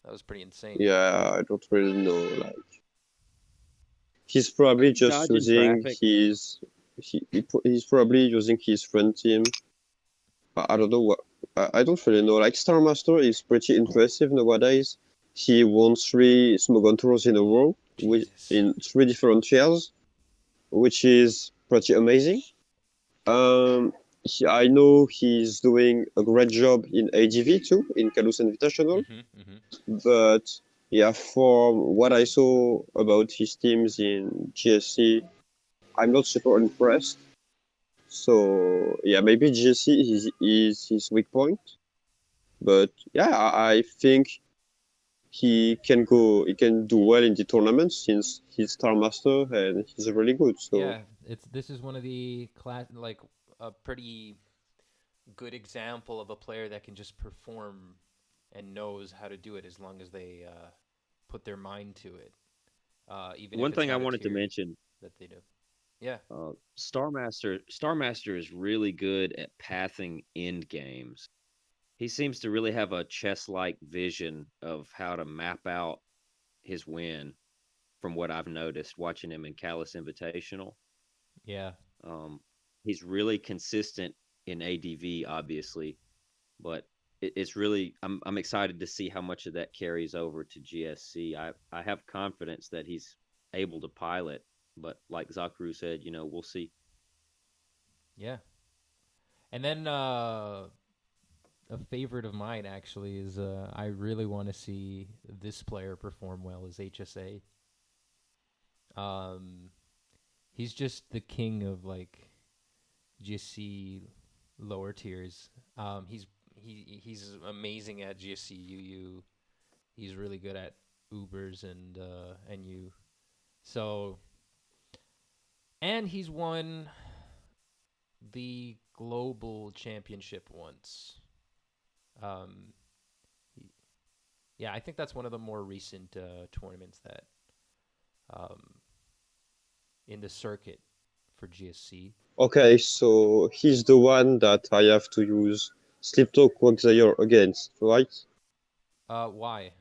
That was pretty insane. Yeah, I don't really know. Like, he's probably just Dodging using traffic. he's probably using his friend team. I don't know what. I don't really know. Like, Star Master is pretty impressive nowadays. He won 3 Smogon Tours in a row Jesus. in 3 different years, which is pretty amazing. I know he's doing a great job in ADV too, in Calus Invitational, but yeah, from what I saw about his teams in GSC, I'm not super impressed. So yeah, maybe GSC is his weak point, but yeah, I think he can do well in the tournament since he's Star Master and he's really good. So Yeah, this is one of the a pretty good example of a player that can just perform and knows how to do it as long as they put their mind to it. Even if One it's thing I not a wanted to tier mention, that they do. Yeah. Starmaster is really good at pathing end games. He seems to really have a chess-like vision of how to map out his win from what I've noticed watching him in Callus Invitational. Yeah. Um, he's really consistent in ADV, obviously, but it's really I'm excited to see how much of that carries over to GSC. I have confidence that he's able to pilot, but like Zokuru said, we'll see. Yeah. And then a favorite of mine actually is I really want to see this player perform well as HSA. Um, he's just the king of like GSC lower tiers. He's amazing at GSC UU. He's really good at Ubers and NU. So and he's won the global championship once. Um, he, yeah, I think that's one of the more recent tournaments that um, in the circuit for GSC. okay, so he's the one that I have to use Sleep Talk Quagsire against, right? Why?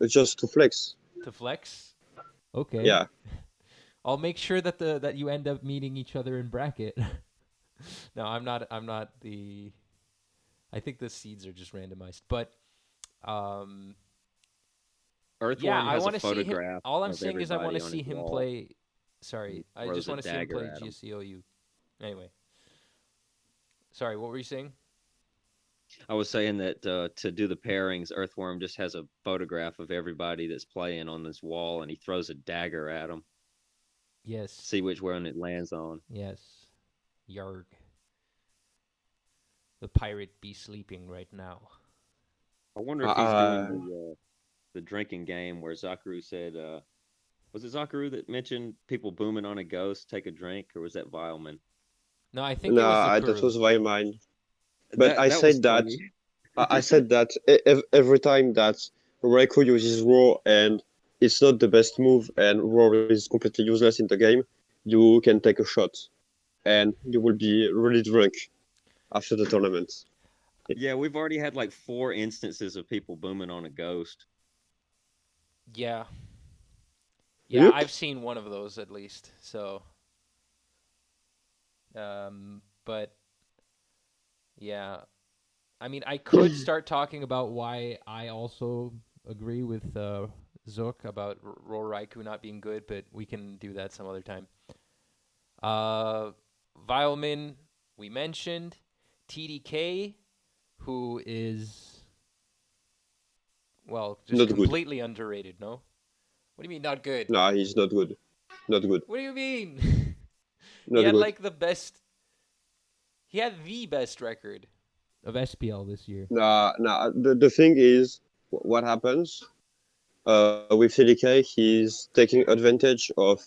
Just to flex. To flex? Okay. Yeah. I'll make sure that you end up meeting each other in bracket. No, I'm not the I think the seeds are just randomized. But yeah, Earthworm I has a want to see him. photograph All I'm of saying is I want everybody to on see his him wall. play. Sorry, He I just throws a want to see him dagger play at him. GSCOU. Anyway, sorry, what were you saying? I was saying that to do the pairings, Earthworm just has a photograph of everybody that's playing on this wall, and he throws a dagger at them. Yes. See which one it lands on. Yes. Yarg. The pirate be sleeping right now. I wonder if he's doing the drinking game where Zakaru said Was it Zokuru that mentioned people booming on a ghost, take a drink, or was that Vileman? No, I think it was Nah, that Zokuru. was my mind. But That was funny. I said that every time that Reiko uses Roar and it's not the best move and Roar is completely useless in the game, you can take a shot and you will be really drunk after the tournament. Yeah, we've already had like 4 instances of people booming on a ghost. Yeah. Yeah, Yep. I've seen one of those at least. So, but yeah, I mean, I could start talking about why I also agree with Zook about Roar Raikou not being good, but we can do that some other time. Vileman, we mentioned. TDK, who is, well, just Not good. completely underrated, no? What do you mean not good? Nah, he's not good. Not good. What do you mean? He Not had good. like the best. He had the best record of SPL this year. Nah. The thing is, what happens with CDK, he's taking advantage of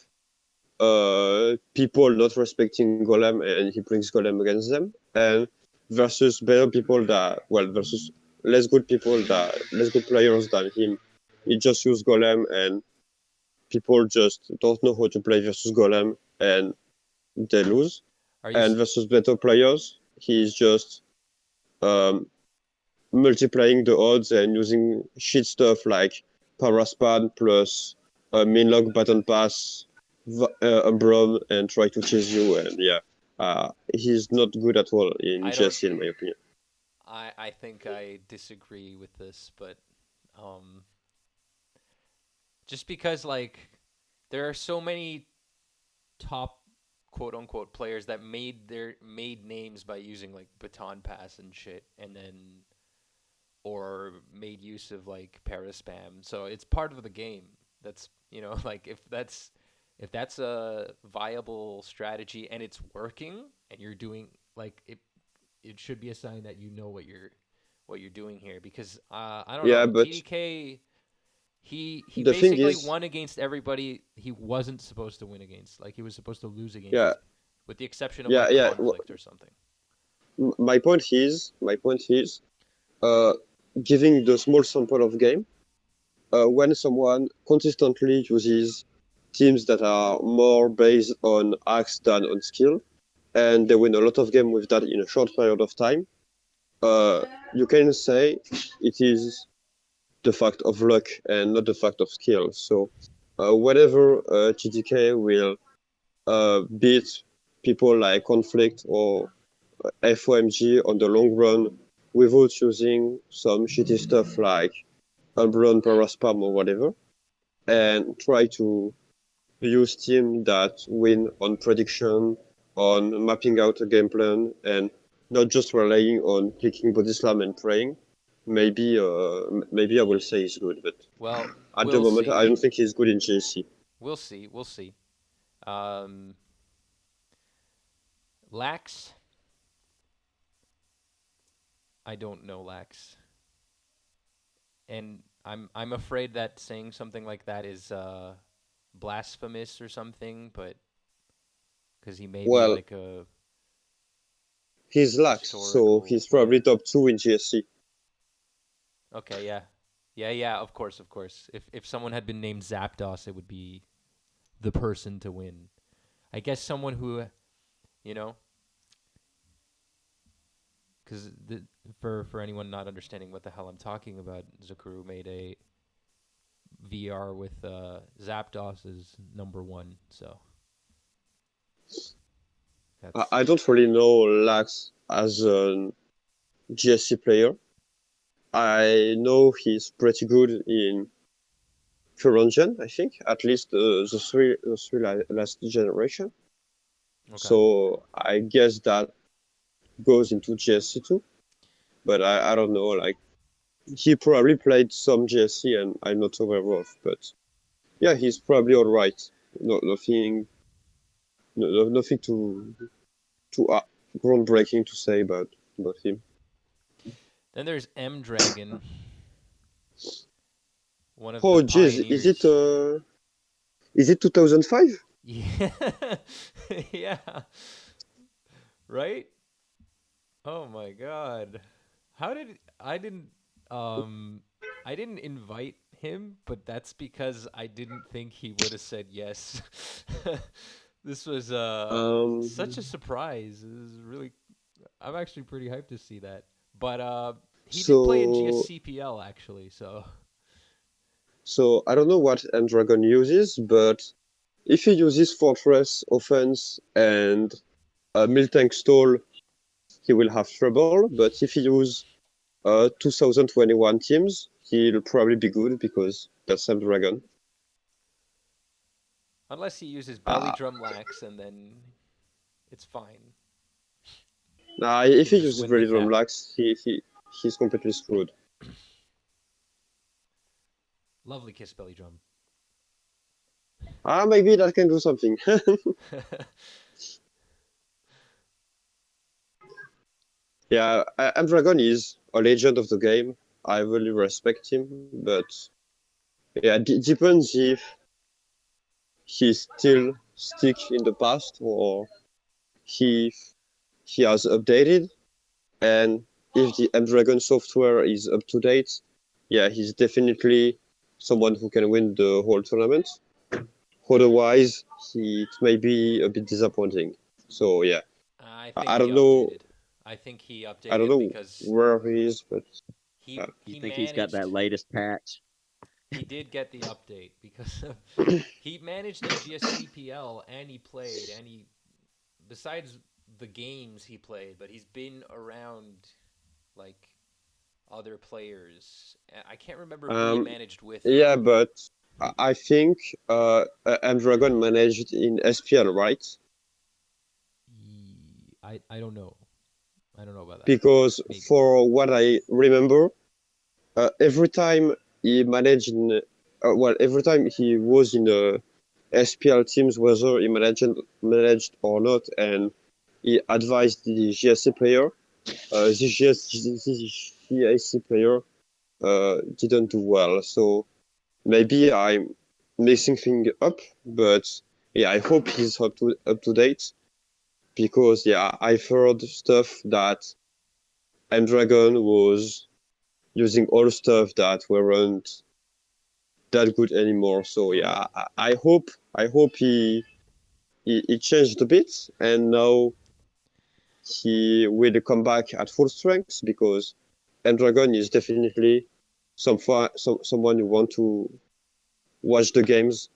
people not respecting Golem and he brings Golem against them. And versus better people that, well, versus less good players than him, he just use Golem and people just don't know how to play versus Golem and they lose. Are you? And versus better players, he's just um, multiplying the odds and using shit stuff like Paraspan plus Minlock Baton Pass, Umbrum, and try to chase you. And yeah, he's not good at all in I don't. GSC, in my opinion. I think I disagree with this, but um, just because like there are so many top quote unquote players that made names by using like baton pass and shit, and then or made use of like paraspam. So it's part of the game. That's like if that's a viable strategy and it's working and you're doing like it should be a sign that you know what you're doing here because I don't Yeah, know but TDK he the thing basically is, won against everybody he wasn't supposed to win against, like he was supposed to lose yeah, against, with the exception of like yeah. conflict or something. My point is, uh, giving the small sample of game, when someone consistently uses teams that are more based on axe than on skill, and they win a lot of game with that in a short period of time, uh, you can say it is the fact of luck and not the fact of skill. So whenever TTK will beat people like Conflict or FOMG on the long run without using some shitty stuff like Umbron, Paraspam or whatever, and try to use team that win on prediction, on mapping out a game plan, and not just relying on clicking body slam and praying. Maybe I will say he's good, but Well, at the we'll moment I see. don't think he's good in GSC. We'll see. um Lax, I don't know Lax, and I'm afraid that saying something like that is blasphemous or something, but because he may be Well, like a he's lax, so historical he's player. probably top 2 in GSC. Okay, yeah, of course. If someone had been named Zapdos, it would be the person to win. I guess someone who, you know, because for anyone not understanding what the hell I'm talking about, Zokuru made a VR with Zapdos as number 1, so that's I don't really know Lax as a GSC player. I know he's pretty good in current gen, I think, at least the three last generation. okay. So I guess that goes into GSC too. But I don't know, like he probably played some GSC and I'm not aware of, but yeah, he's probably all right. No, nothing too groundbreaking to say about him. Then there's M Dragon, one of the Oh, jeez, is it pioneers. Is it 2005? Yeah. Yeah. Right? Oh my god. How did I didn't invite him, but that's because I didn't think he would have said yes. This was such a Um, surprise. It was really I'm actually pretty hyped to see that. But he did play in so GSCPL actually, so so I don't know what Dragon uses, but if he uses Fortress Offense and Miltank Stall, he will have trouble. But if he uses 2021 teams, he'll probably be good because that's Dragon. unless he uses belly Uh, drum lax and then it's fine. He if can he just uses win very with drum that. lax, he's completely screwed. Lovely kiss belly drum. Maybe that can do something. Yeah, Dragon is a legend of the game. I really respect him, but yeah, it depends if he's still stick in the past or he he has updated, and if the Dragon software is up to date, yeah, he's definitely someone who can win the whole tournament. Otherwise, it may be a bit disappointing. So yeah, I I, think I he don't know, updated. I think he I don't updated know because where he is, but he You he think he's got that managed latest patch? he did get the update because he managed in GSCPL and he played and he besides the games he played, but he's been around like other players. I can't remember who he um, managed with yeah, though. but I think Dragon managed in SPL, right? I don't know. I don't know about that. Because Maybe. for what I remember, every time he managed in, every time he was in the SPL teams, whether he managed or not, and he advised the GSC player, the GSC player didn't do well. So maybe I'm mixing things up, but yeah, I hope he's up to date because yeah, I've heard stuff that Dragon was using all stuff that weren't that good anymore. So Hmm. yeah, I hope he changed a bit, and now he will come back at full strength because Dragon is definitely someone you want to watch the games,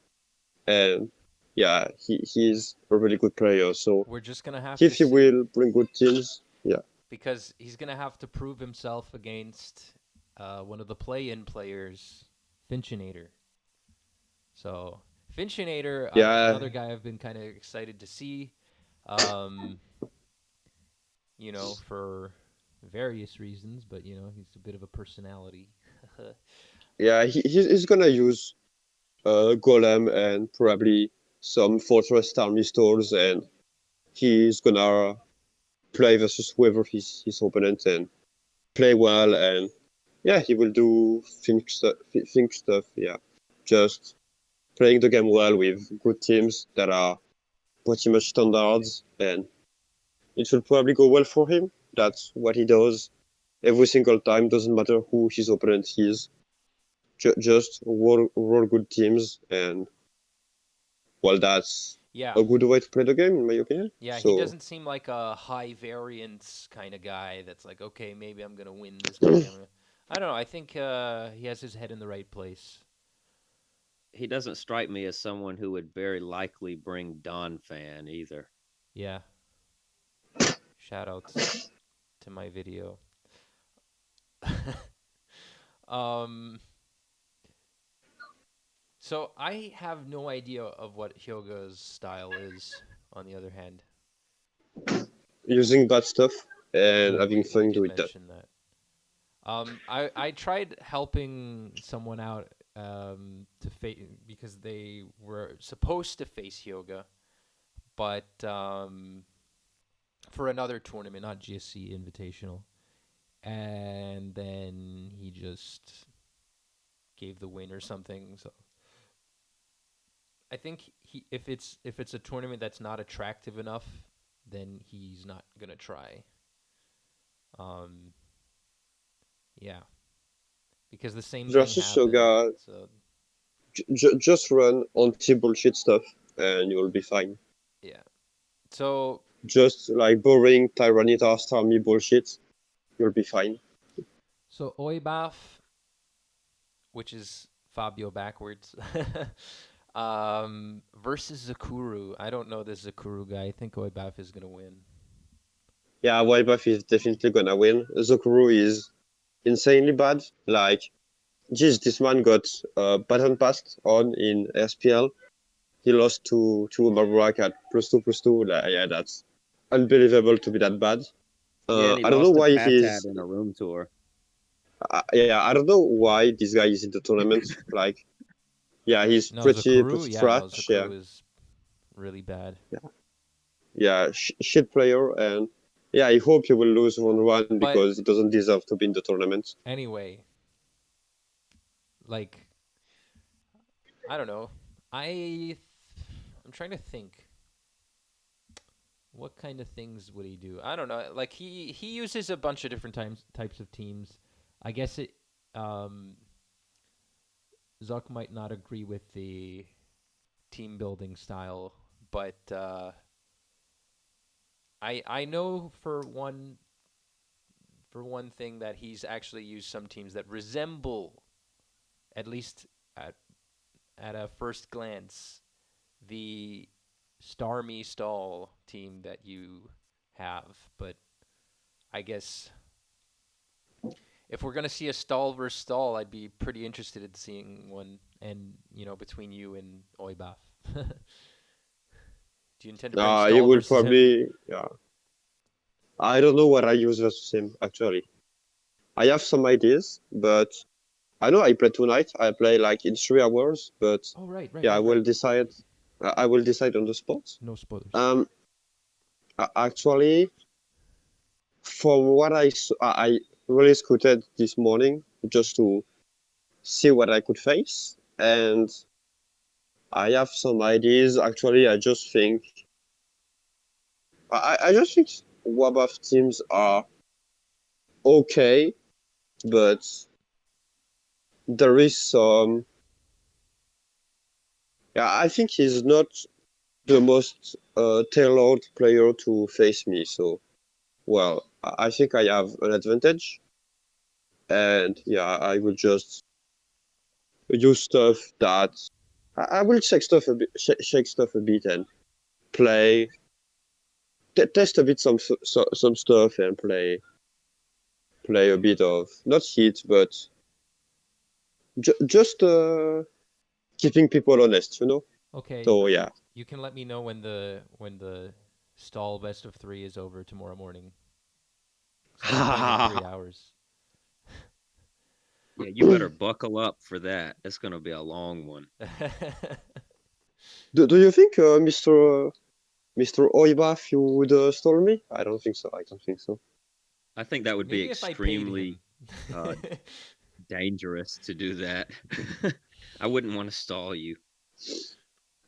and yeah, he's a really good player. So We're just gonna have to if he see will bring good teams, yeah, because he's gonna have to prove himself against one of the play-in players, Finchinator. So Finchinator, yeah, another guy I've been kind of excited to see. Um, for various reasons, but he's a bit of a personality. yeah, he's gonna use Golem and probably some Fortress Army stores, and he's gonna play versus whoever his opponent and play well, and yeah, he will do think stuff. Yeah, just playing the game well with good teams that are pretty much standards, and it will probably go well for him. That's what he does every single time. Doesn't matter who his opponent is. Just roll good teams, and well, that's Yeah, a good way to play the game, in my opinion. yeah, he So doesn't seem like a high variance kind of guy. That's like, okay, maybe I'm gonna win this. Maybe I don't know. I think he has his head in the right place. He doesn't strike me as someone who would very likely bring Don Fan either. Yeah. Shout outs to my video. um. So I have no idea of what Hyoga's style is. On the other hand, using bad stuff and yeah, having we fun did doing that. mention that. I tried helping someone out because they were supposed to face Hyoga, but for another tournament, not GSC Invitational, and then he just gave the win or something. So I think if it's a tournament that's not attractive enough, then he's not gonna try. Yeah, because the same thing Versus happened. Soga, So just run anti-bullshit stuff and you'll be fine. yeah. So Just like boring Tyranitar army bullshit, you'll be fine. so Oibaf, which is Fabio backwards, versus Zokuru. I don't know this Zokuru guy. I think Oibaf is gonna win. Yeah, Wipeoff is definitely gonna win. Zokuru is insanely bad. Like, geez, this man got button passed on in SPL. He lost to Marburak at +2/+2. Like, yeah, that's unbelievable to be that bad. Yeah, and he I don't know lost to why Patat in a room tour. yeah, I don't know why this guy is in the tournament. Like, yeah, he's No, pretty Zokuru. Yeah, no, trash. Yeah, Zokuru is really bad. yeah, shit player, and yeah, I hope he will lose 1-1 But because he doesn't deserve to be in the tournament. anyway, like I don't know. I'm trying to think. What kind of things would he do? I don't know. Like he uses a bunch of different types of teams. I guess it Zuck might not agree with the team building style, but I know for one thing that he's actually used some teams that resemble, at least at a first glance, the Starmie Stall team that you have. But I guess if we're gonna see a Stall versus Stall, I'd be pretty interested in seeing one, and between you and Oibaf. Do you intend to bring He Stall will versus him? probably, yeah. I don't know what I use versus him actually. I have some ideas, but I know I play tonight. I play like in 3 hours, but Oh right. yeah, I will decide. I will decide on the spot. No spoilers. Actually, from what I really scooted this morning just to see what I could face, and I have some ideas. Actually, I just think Wabaf teams are okay, but there is some. Yeah, I think he's not the most tailored player to face me. So, well, I think I have an advantage, and yeah, I will just use stuff that I will check stuff a bit, shake stuff a bit, and play, test a bit some stuff, and play a bit of not hit, but just keeping people honest. Okay. So yeah. You can let me know when the Stall best of 3 is over tomorrow morning. 'Cause I'm playing in 3 hours. Yeah, you better buckle up for that. It's gonna be a long one. Do you think, Mr. Oibaf, you would stall me? I don't think so. I don't think so. I think that would be Maybe if I paid extremely him. dangerous to do that. I wouldn't want to stall you.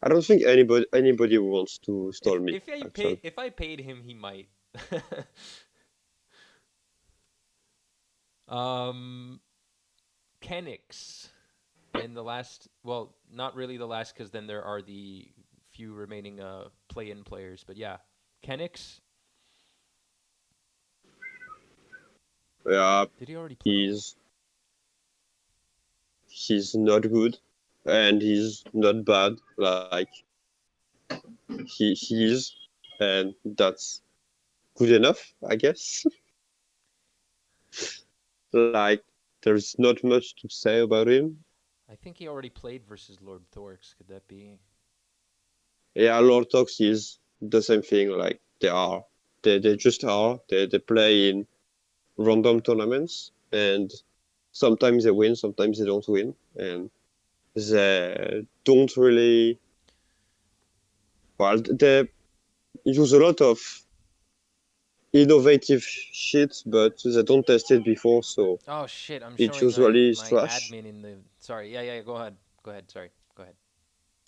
I don't think anybody wants to stall me. Actually. If I paid him, he might. Kenix in the last. Well, not really the last, because then there are the few remaining play-in players. But yeah, Kenix. Yeah, Did he already play? he's not good, and he's not bad. Like he is, and that's good enough, I guess. Like there's not much to say about him. I think he already played versus Lord Thorx. Could that be? Yeah, Lord Tox is the same thing. Like they just are. They play in random tournaments, and sometimes they win, sometimes they don't win, and they don't really. Well, they use a lot of innovative shit, but they don't test it before, so Oh shit! I'm it showing usually is my trash. admin in the. Sorry. Yeah. Go ahead. Go ahead. Sorry. Go ahead.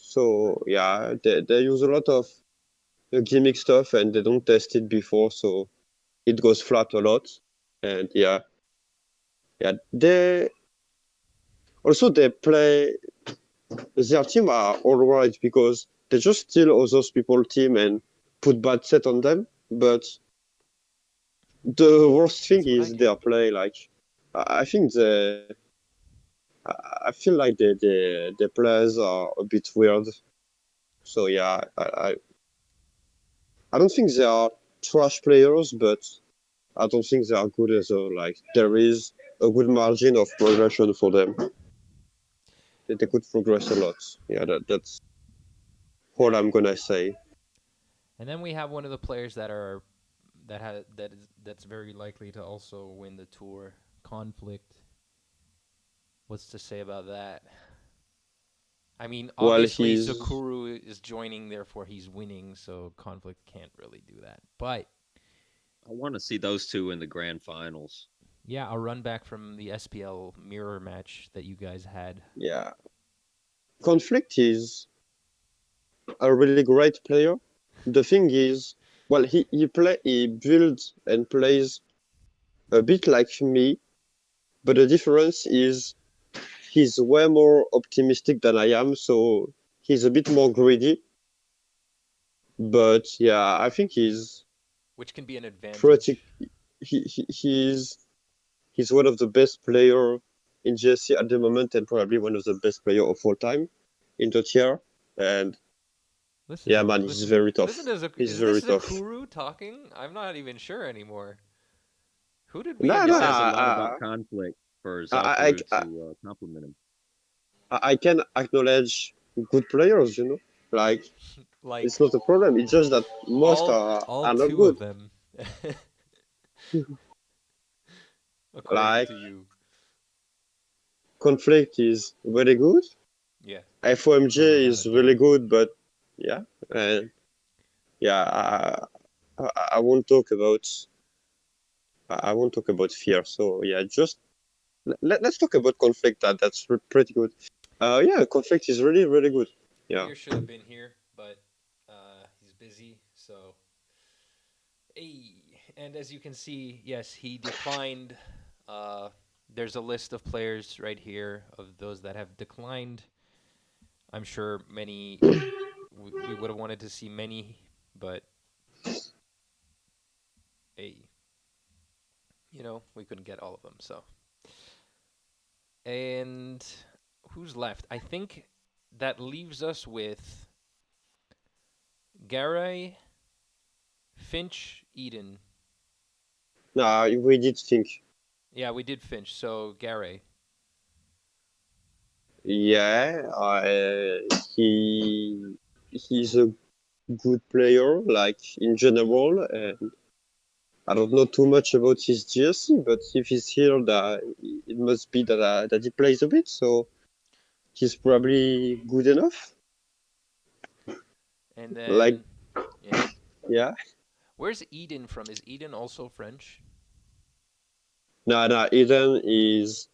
So yeah, they use a lot of gimmick stuff and they don't test it before, so it goes flat a lot. And yeah, they also they play their team are all right because they just steal others people's team and put bad set on them. But the worst thing That's what I is do. their play. Like I think I feel like the players are a bit weird. So yeah, I don't think they are trash players, but I don't think they are good as well. Like there is a good margin of progression for them. They could progress a lot. Yeah, that's all I'm gonna say. And then we have one of the players that's very likely to also win the tour, Conflict. What's to say about that? I mean, Well, obviously he's Zokuru is joining, therefore he's winning, so Conflict can't really do that. But I want to see those two in the grand finals. yeah, a run back from the SPL mirror match that you guys had. yeah. Conflict is a really great player. The thing is, well, he builds and plays a bit like me, but the difference is he's way more optimistic than I am, so he's a bit more greedy. But yeah, I think Which can be an pretty. advantage. He's one of the best player in GSC at the moment, and probably one of the best player of all time in the tier. And Listen yeah, to man, him. he's Listen. very tough. Listen to He's Is very this tough. Zokuru talking? I'm not even sure anymore. Who did we No, end It no, up says a picking? lot about conflict for I, Zokuru I, to compliment him. I can acknowledge good players, you know. Like Like it's not a problem. It's just that most all are not two good. of them, according Like to you. conflict is very good. Yeah, FOMJ no, without a is really doubt. good, but yeah, and yeah, I won't talk about I won't talk about fear. So yeah, just let's talk about conflict. That's pretty good. Yeah, conflict is really good. Yeah. Fear should have been here, but he's busy. So, hey, and as you can see, yes, he declined. Uh, there's a list of players right here of those that have declined. I'm sure many we would have wanted to see many, but hey, we couldn't get all of them. So, and who's left? I think that leaves us with Garay, Finch, Eden. Nah, we did think. Yeah, we did Finch. So Garay. Yeah, he's a good player, like in general, and I don't know too much about his GSC, but if he's here, that it must be that he plays a bit, so he's probably good enough. And Like, then, yeah. yeah, Where's Eden from? Is Eden also French? nah, Eden is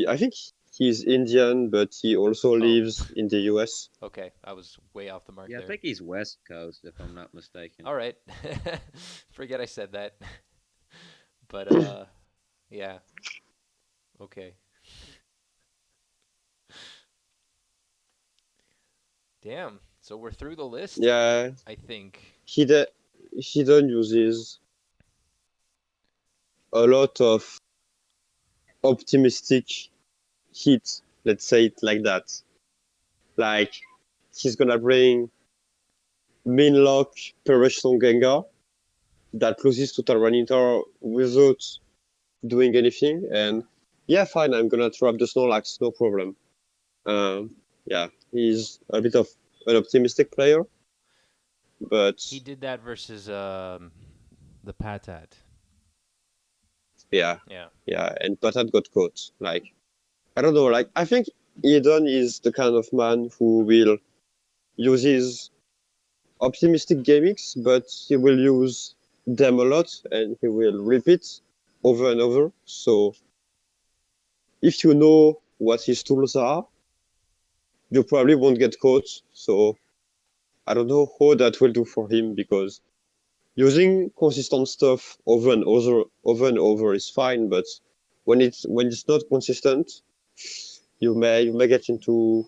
I think he's Indian, but he also Oh, lives in the US. okay. I was way off the mark Yeah, I there. think he's West Coast, if I'm not mistaken. All right. Forget I said that. But, yeah. Okay. Damn. So we're through the list, Yeah, I think. Eden uses a lot of optimistic hit, let's say it like that. Like he's gonna bring Minlock Peresh Gengar that loses to Tyranitar without doing anything, and yeah, fine, I'm gonna trap the Snorlax, no problem. Yeah, he's a bit of an optimistic player, but He did that versus the Patat. yeah, Yeah. and Patat got caught. Like I don't know, like I think Eden is the kind of man who will use his optimistic gimmicks, but he will use them a lot and he will repeat over and over. So if you know what his tools are, you probably won't get caught. So I don't know how that will do for him because using consistent stuff over and over is fine, but when it's not consistent, you may get into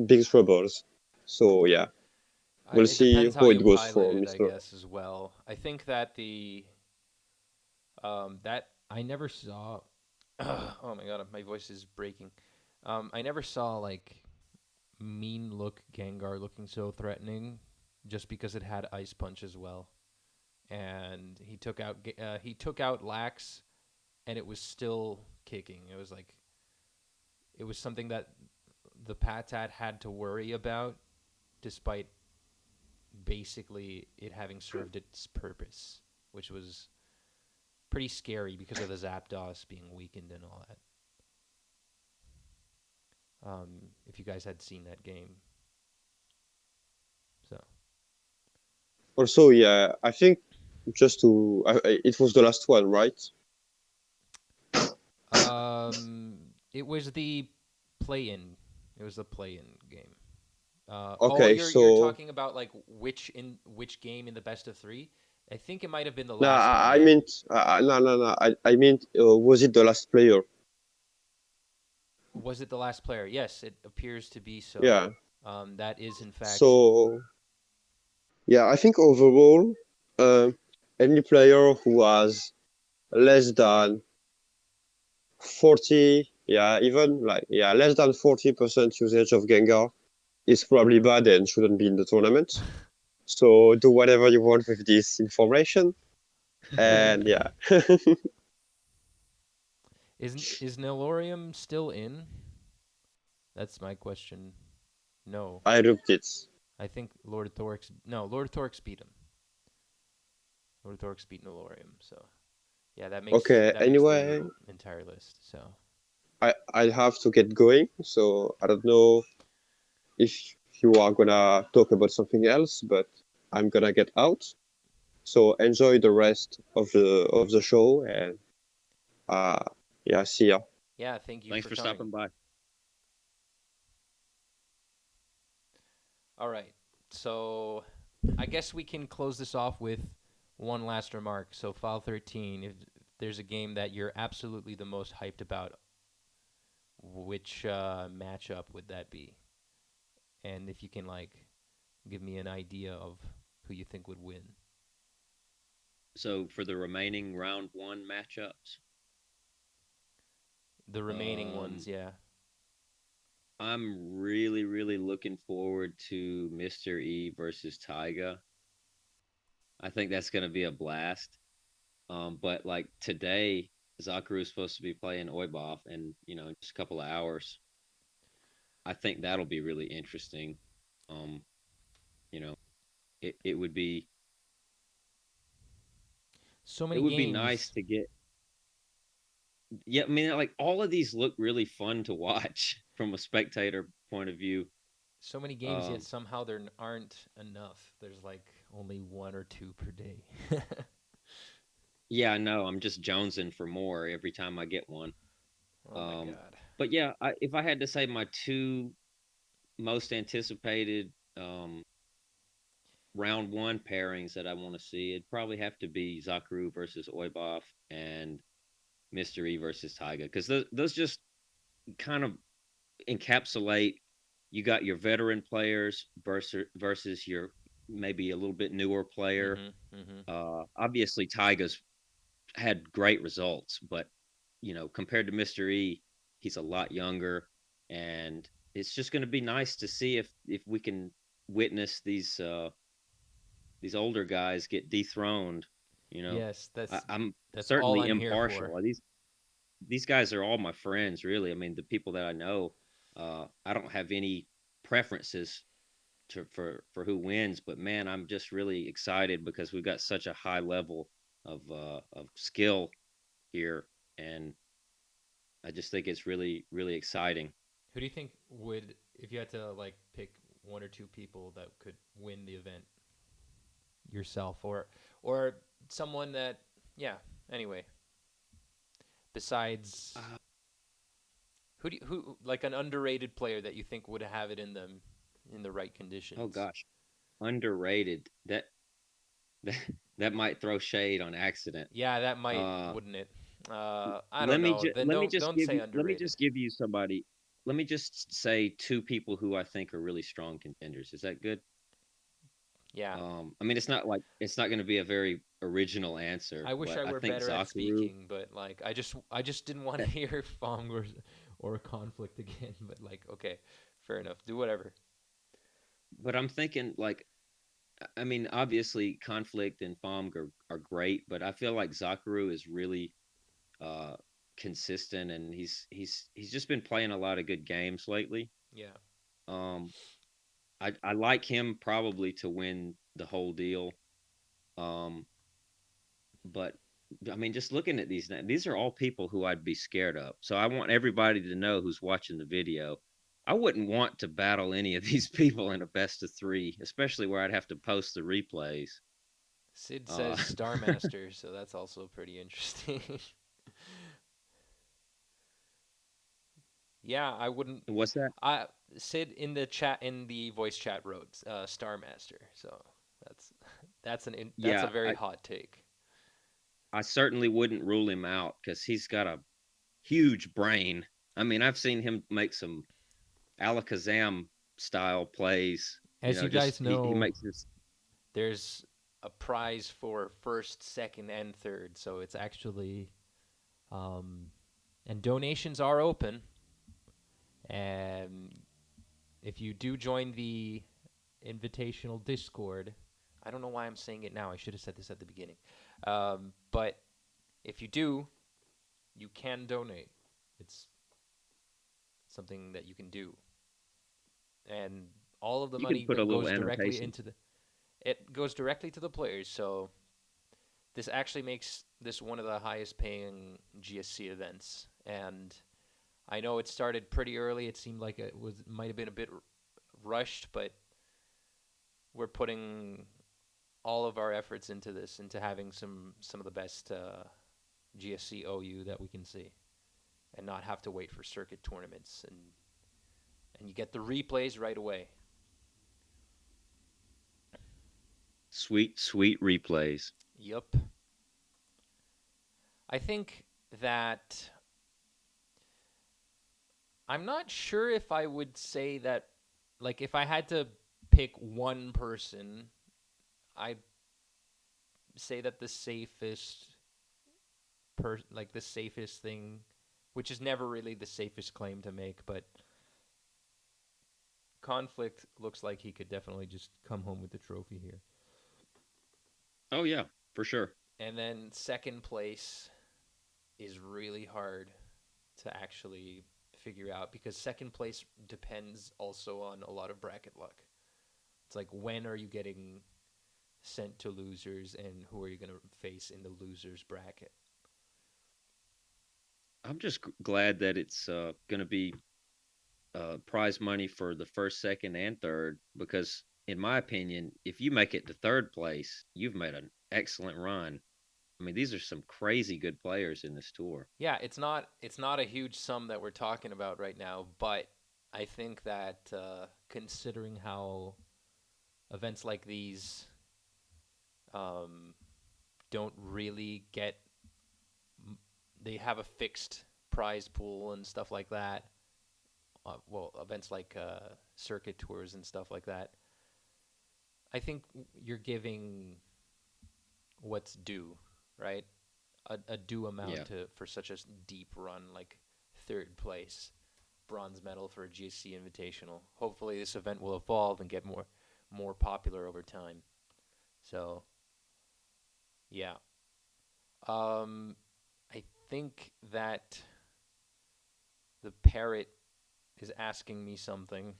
big troubles. So yeah, we'll It see depends how how it you goes pilot for it, I Mr. guess, as well. I think that the that I never saw. Oh my god, my voice is breaking. I never saw like mean look Gengar looking so threatening, just because it had Ice Punch as well, and he took out Lax, and it was still kicking. It was something that the Patat had to worry about, despite basically it having served its purpose, which was pretty scary because of the Zapdos being weakened and all that. If you guys had seen that game, so Also, yeah, I think it was the last one, right? it was the play-in. It was the play-in game. Okay, You're so talking about like which game in the best of three? I think it might have been the no, last one. I Yeah. meant no. I meant was it the last player? Was it the last player? Yes, it appears to be so. Yeah. That is in fact. So yeah, I think overall, uh, any player who has less than 40, yeah, even like yeah, less than 40% usage of Gengar is probably bad and shouldn't be in the tournament. So do whatever you want with this information, and yeah, Is Nelorium still in? That's my question. No, I looked it. I think Lord Thorx. No, Lord Thorx beat him. Lord Thorx beat Nelorium. So yeah, Okay, that makes anyway, the entire list. So I have to get going, so I don't know if you are gonna talk about something else, but I'm gonna get out. So enjoy the rest of the show, and uh, yeah, see ya. yeah, thank you Thanks for for coming. stopping by. All right. So I guess we can close this off with one last remark. So File 13, if there's a game that you're absolutely the most hyped about, which matchup would that be? And if you can like give me an idea of who you think would win. So for the remaining round one matchups, The remaining ones, um, yeah. I'm really looking forward to Mr. E versus Tyga. I think that's going to be a blast. But like today, Zokuru is supposed to be playing Oibov, and just a couple of hours. I think that'll be really interesting. Um, you know, it would be So it many would be nice games. to get. Yeah, I mean, like all of these look really fun to watch from a spectator point of view. So many games, yet Um, somehow there aren't enough. There's like only one or two per day. yeah, I know. I'm just jonesing for more every time I get one. Oh my Um, god. but yeah, if I had to say my two most anticipated round one pairings that I want to see, it'd probably have to be Zakaru versus Oibov and Mystery versus Taiga, because those just kind of encapsulate. You got your veteran players versus your maybe a little bit newer player. Mhm. Mhm. Obviously, Taiga's had great results, but compared to Mister E, he's a lot younger, and it's just going to be nice to see if we can witness these older guys get dethroned. You know, Yes, I'm that's all certainly I'm here for. impartial. These guys are all my friends, really. I mean, the people that I know, I don't have any preferences for who wins, but man, I'm just really excited because we've got such a high level of skill here, and I just think it's really exciting. Who do you think would, if you had to like pick one or two people that could win the event, yourself or someone that, yeah, anyway, besides, Uh, Who like an underrated player that you think would have it in them in the right Oh conditions? gosh, underrated. That that might throw shade on accident. Yeah, that might, Uh, wouldn't it? I don't know. Then don't say let me underrated. just give you somebody. Let me just say two people who I think are really strong contenders. Is that good? Yeah. I mean, it's not going to be a very original I answer, wish but I I were think better at Zokuru. speaking, but like I just didn't want to hear Fong or conflict again. But like, okay, fair enough. Do whatever. But I'm thinking like, I mean, obviously conflict and Fom are great, but I feel like Zakaru is really uh, consistent, and he's just been playing a lot of good games lately. Yeah. Um, I like him probably to win the whole deal. Um, but I mean, just looking at these are all people who I'd be scared of. So I want everybody to know who's watching the video. I wouldn't want to battle any of these people in a best of three, especially where I'd have to post the replays. Sid Uh, says Star Master, so that's also pretty interesting. Yeah, I wouldn't. what's that? I Sid in the chat in the voice chat wrote Star Master, so that's that's a Yeah, very hot take. I certainly wouldn't rule him out because he's got a huge brain. I mean, I've seen him make some Alakazam style plays. You As know, you just guys he know, makes this. there's a prize for first, second, and third, so it's actually um, and donations are open. And if you do join the Invitational Discord, I don't know why I'm saying it now. I should have said this at the beginning. But if you do, you can donate. It's something that you can do, and all of the You can money put a that little goes directly annotation. into the it goes directly to the players. So this actually makes this one of the highest paying GSC events, and I know it started pretty early. It seemed like it might have been a bit rushed, but we're putting all of our efforts into this, into having some of the best GSC OU that we can see, and not have to wait for circuit tournaments, and you get the replays right away. Sweet, sweet replays. Yup. I think that I'm not sure if I would say that, like, if I had to pick one person, I'd say that the safest thing, which is never really the safest claim to make, but Conflict looks like he could definitely just come home with the trophy here. Oh yeah, for sure. And then second place is really hard to actually figure out because second place depends also on a lot of bracket luck. It's like, when are you getting sent to losers and who are you going to face in the losers bracket? I'm just glad that it's going to be prize money for the first, second, and third because, in my opinion, if you make it to third place, you've made an excellent run. I mean, these are some crazy good players in this tour. Yeah, it's not a huge sum that we're talking about right now, but I think that considering how events like these um, don't really get, they have a fixed prize pool and stuff like that. Well, events like circuit tours and stuff like that. I think you're giving what's due, right? A due Yeah. amount for such a deep run, like third place, bronze medal for a GSC Invitational. Hopefully, this event will evolve and get more popular over time. So, yeah. I think that the parrot is asking me something,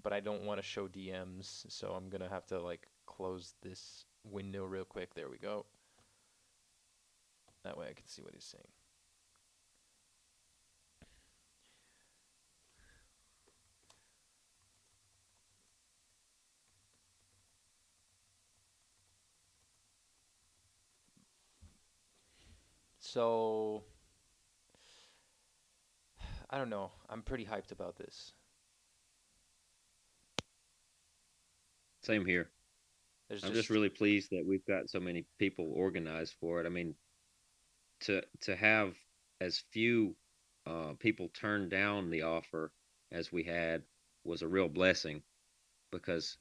but I don't want to show DMs, so I'm gonna have to like close this window real quick. There we go. That way I can see what he's saying. So I don't know. I'm pretty hyped about this. Same here. There's I'm just just really pleased that we've got so many people organized for it. I mean, to have as few people turn down the offer as we had was a real blessing because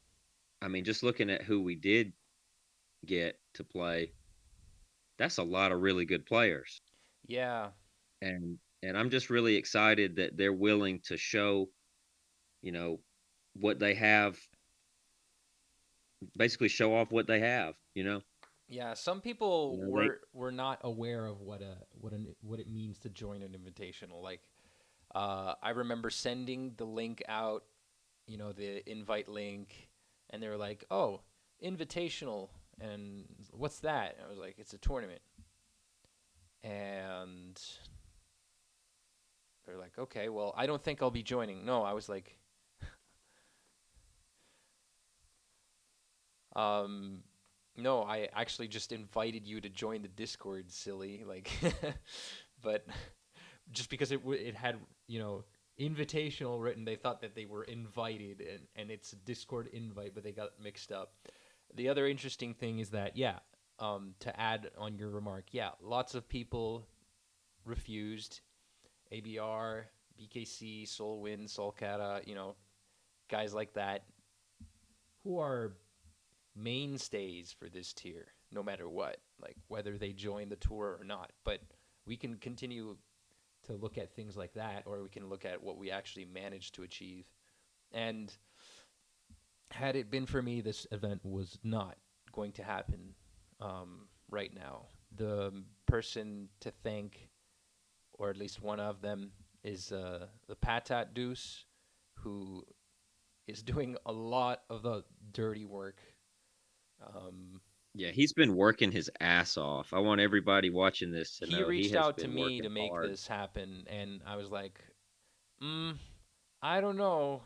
I mean, just looking at who we did get to play, that's a lot of really good players. yeah, And I'm just really excited that they're willing to show, you know, what they have, basically show off what they have, you know. yeah. Some people They were not aware of what it means to join an invitational. Like, I remember sending the link out, the invite link, and they were like, "Oh, invitational, and what's that?" And I was like, "It's a tournament." And they're like, "Okay, well, I don't think I'll be joining." No, I was like, um, "No, I actually just invited you to join the Discord, silly." Like, but just because it had invitational written, they thought that they were invited, and it's a Discord invite, but they got mixed up. The other interesting thing is that to add on your remark, lots of people refused. ABR, BKC, Solwyn, Solcata, guys like that who are mainstays for this tier, no matter what, like whether they join the tour or not. But we can continue to look at things like that, or we can look at what we actually managed to achieve. And had it been for me, this event was not going to happen right now. The person to thank, or at least one of them, is the Patat Deuce, who is doing a lot of the dirty work. Um, Yeah, he's been working his ass off. I want everybody watching this to he know he reached has out to been me to working make hard. this happen, and I was like, I don't know.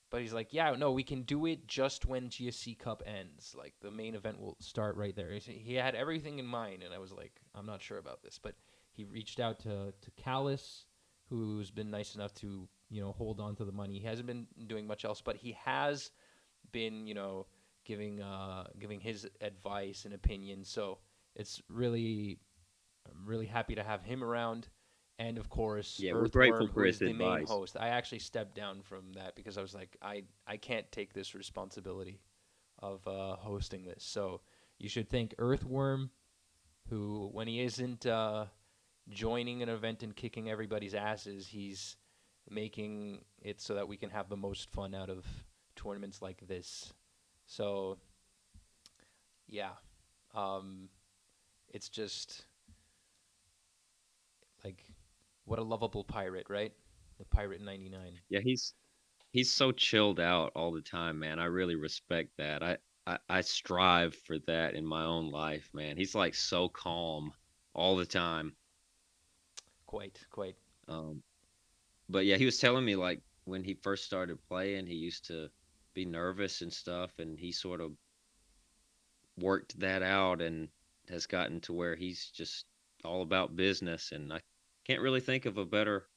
But he's like, yeah, no, we can do it just when GSC Cup ends. Like, the main event will start right there. He had everything in mind, and I was like, I'm not sure about this. But he reached out to Callus, who's been nice enough to, hold on to the money. He hasn't been doing much else, but he has been, giving his advice and opinion. So I'm really happy to have him around. And of course, Yeah, we're grateful Earthworm, for who is his the main advice. host. I actually stepped down from that because I was like, I can't take this responsibility of hosting this. So you should thank Earthworm, who, when he isn't joining an event and kicking everybody's asses, he's making it so that we can have the most fun out of tournaments like this. So, yeah. Um, it's just like, what a lovable pirate, right? The Pirate 99. Yeah, he's so chilled out all the time, man. I really respect that. I strive for that in my own life, man. He's like so calm all the time. Quite, quite. Um, but yeah, he was telling me like when he first started playing, he used to be nervous and stuff, and he sort of worked that out and has gotten to where he's just all about business. And I can't really think of a better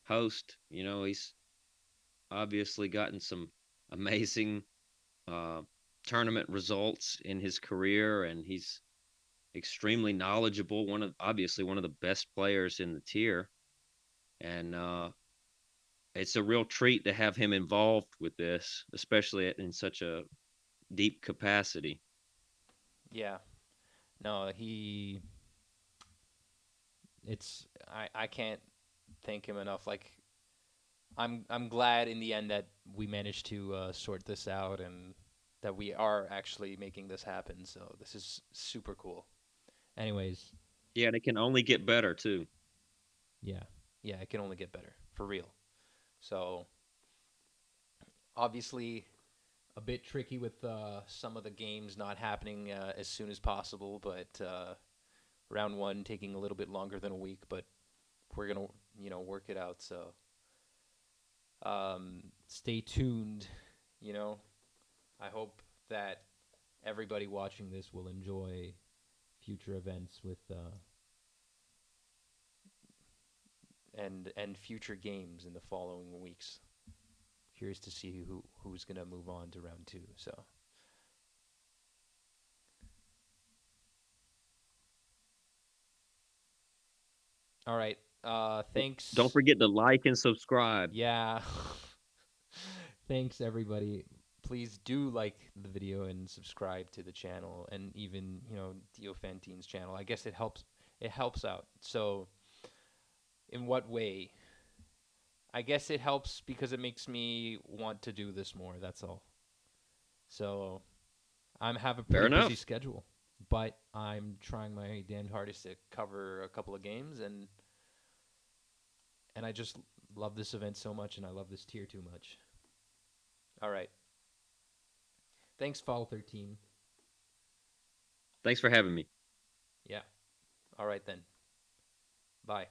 host. You know, he's obviously gotten some amazing uh, tournament results in his career, and he's extremely knowledgeable. Obviously one of the best players in the tier, and it's a real treat to have him involved with this, especially in such a deep capacity. Yeah. No, I can't thank him enough. Like, I'm glad in the end that we managed to sort this out and that we are actually making this happen. So this is super cool. Anyways, Yeah, and it can only get better too. yeah, yeah, it can only get better for real. So obviously a bit tricky with some of the games not happening as soon as possible, but round one taking a little bit longer than a week, but we're gonna work it out. So stay tuned. You know, I hope that everybody watching this will enjoy future events with and future games in the following weeks. Curious to see who's gonna move on to round 2. So. All right. Thanks. Don't forget to like and subscribe. Yeah. Thanks, everybody. Please do like the video and subscribe to the channel, and even Diofantines channel. I guess it helps. It helps out. So, in what way? I guess it helps because it makes me want to do this more. That's all. So, have a pretty busy schedule, but I'm trying my damn hardest to cover a couple of games, and I just love this event so much, and I love this tier too much. All right. Thanks, Fall 13. Thanks for having me. Yeah. All right then. Bye.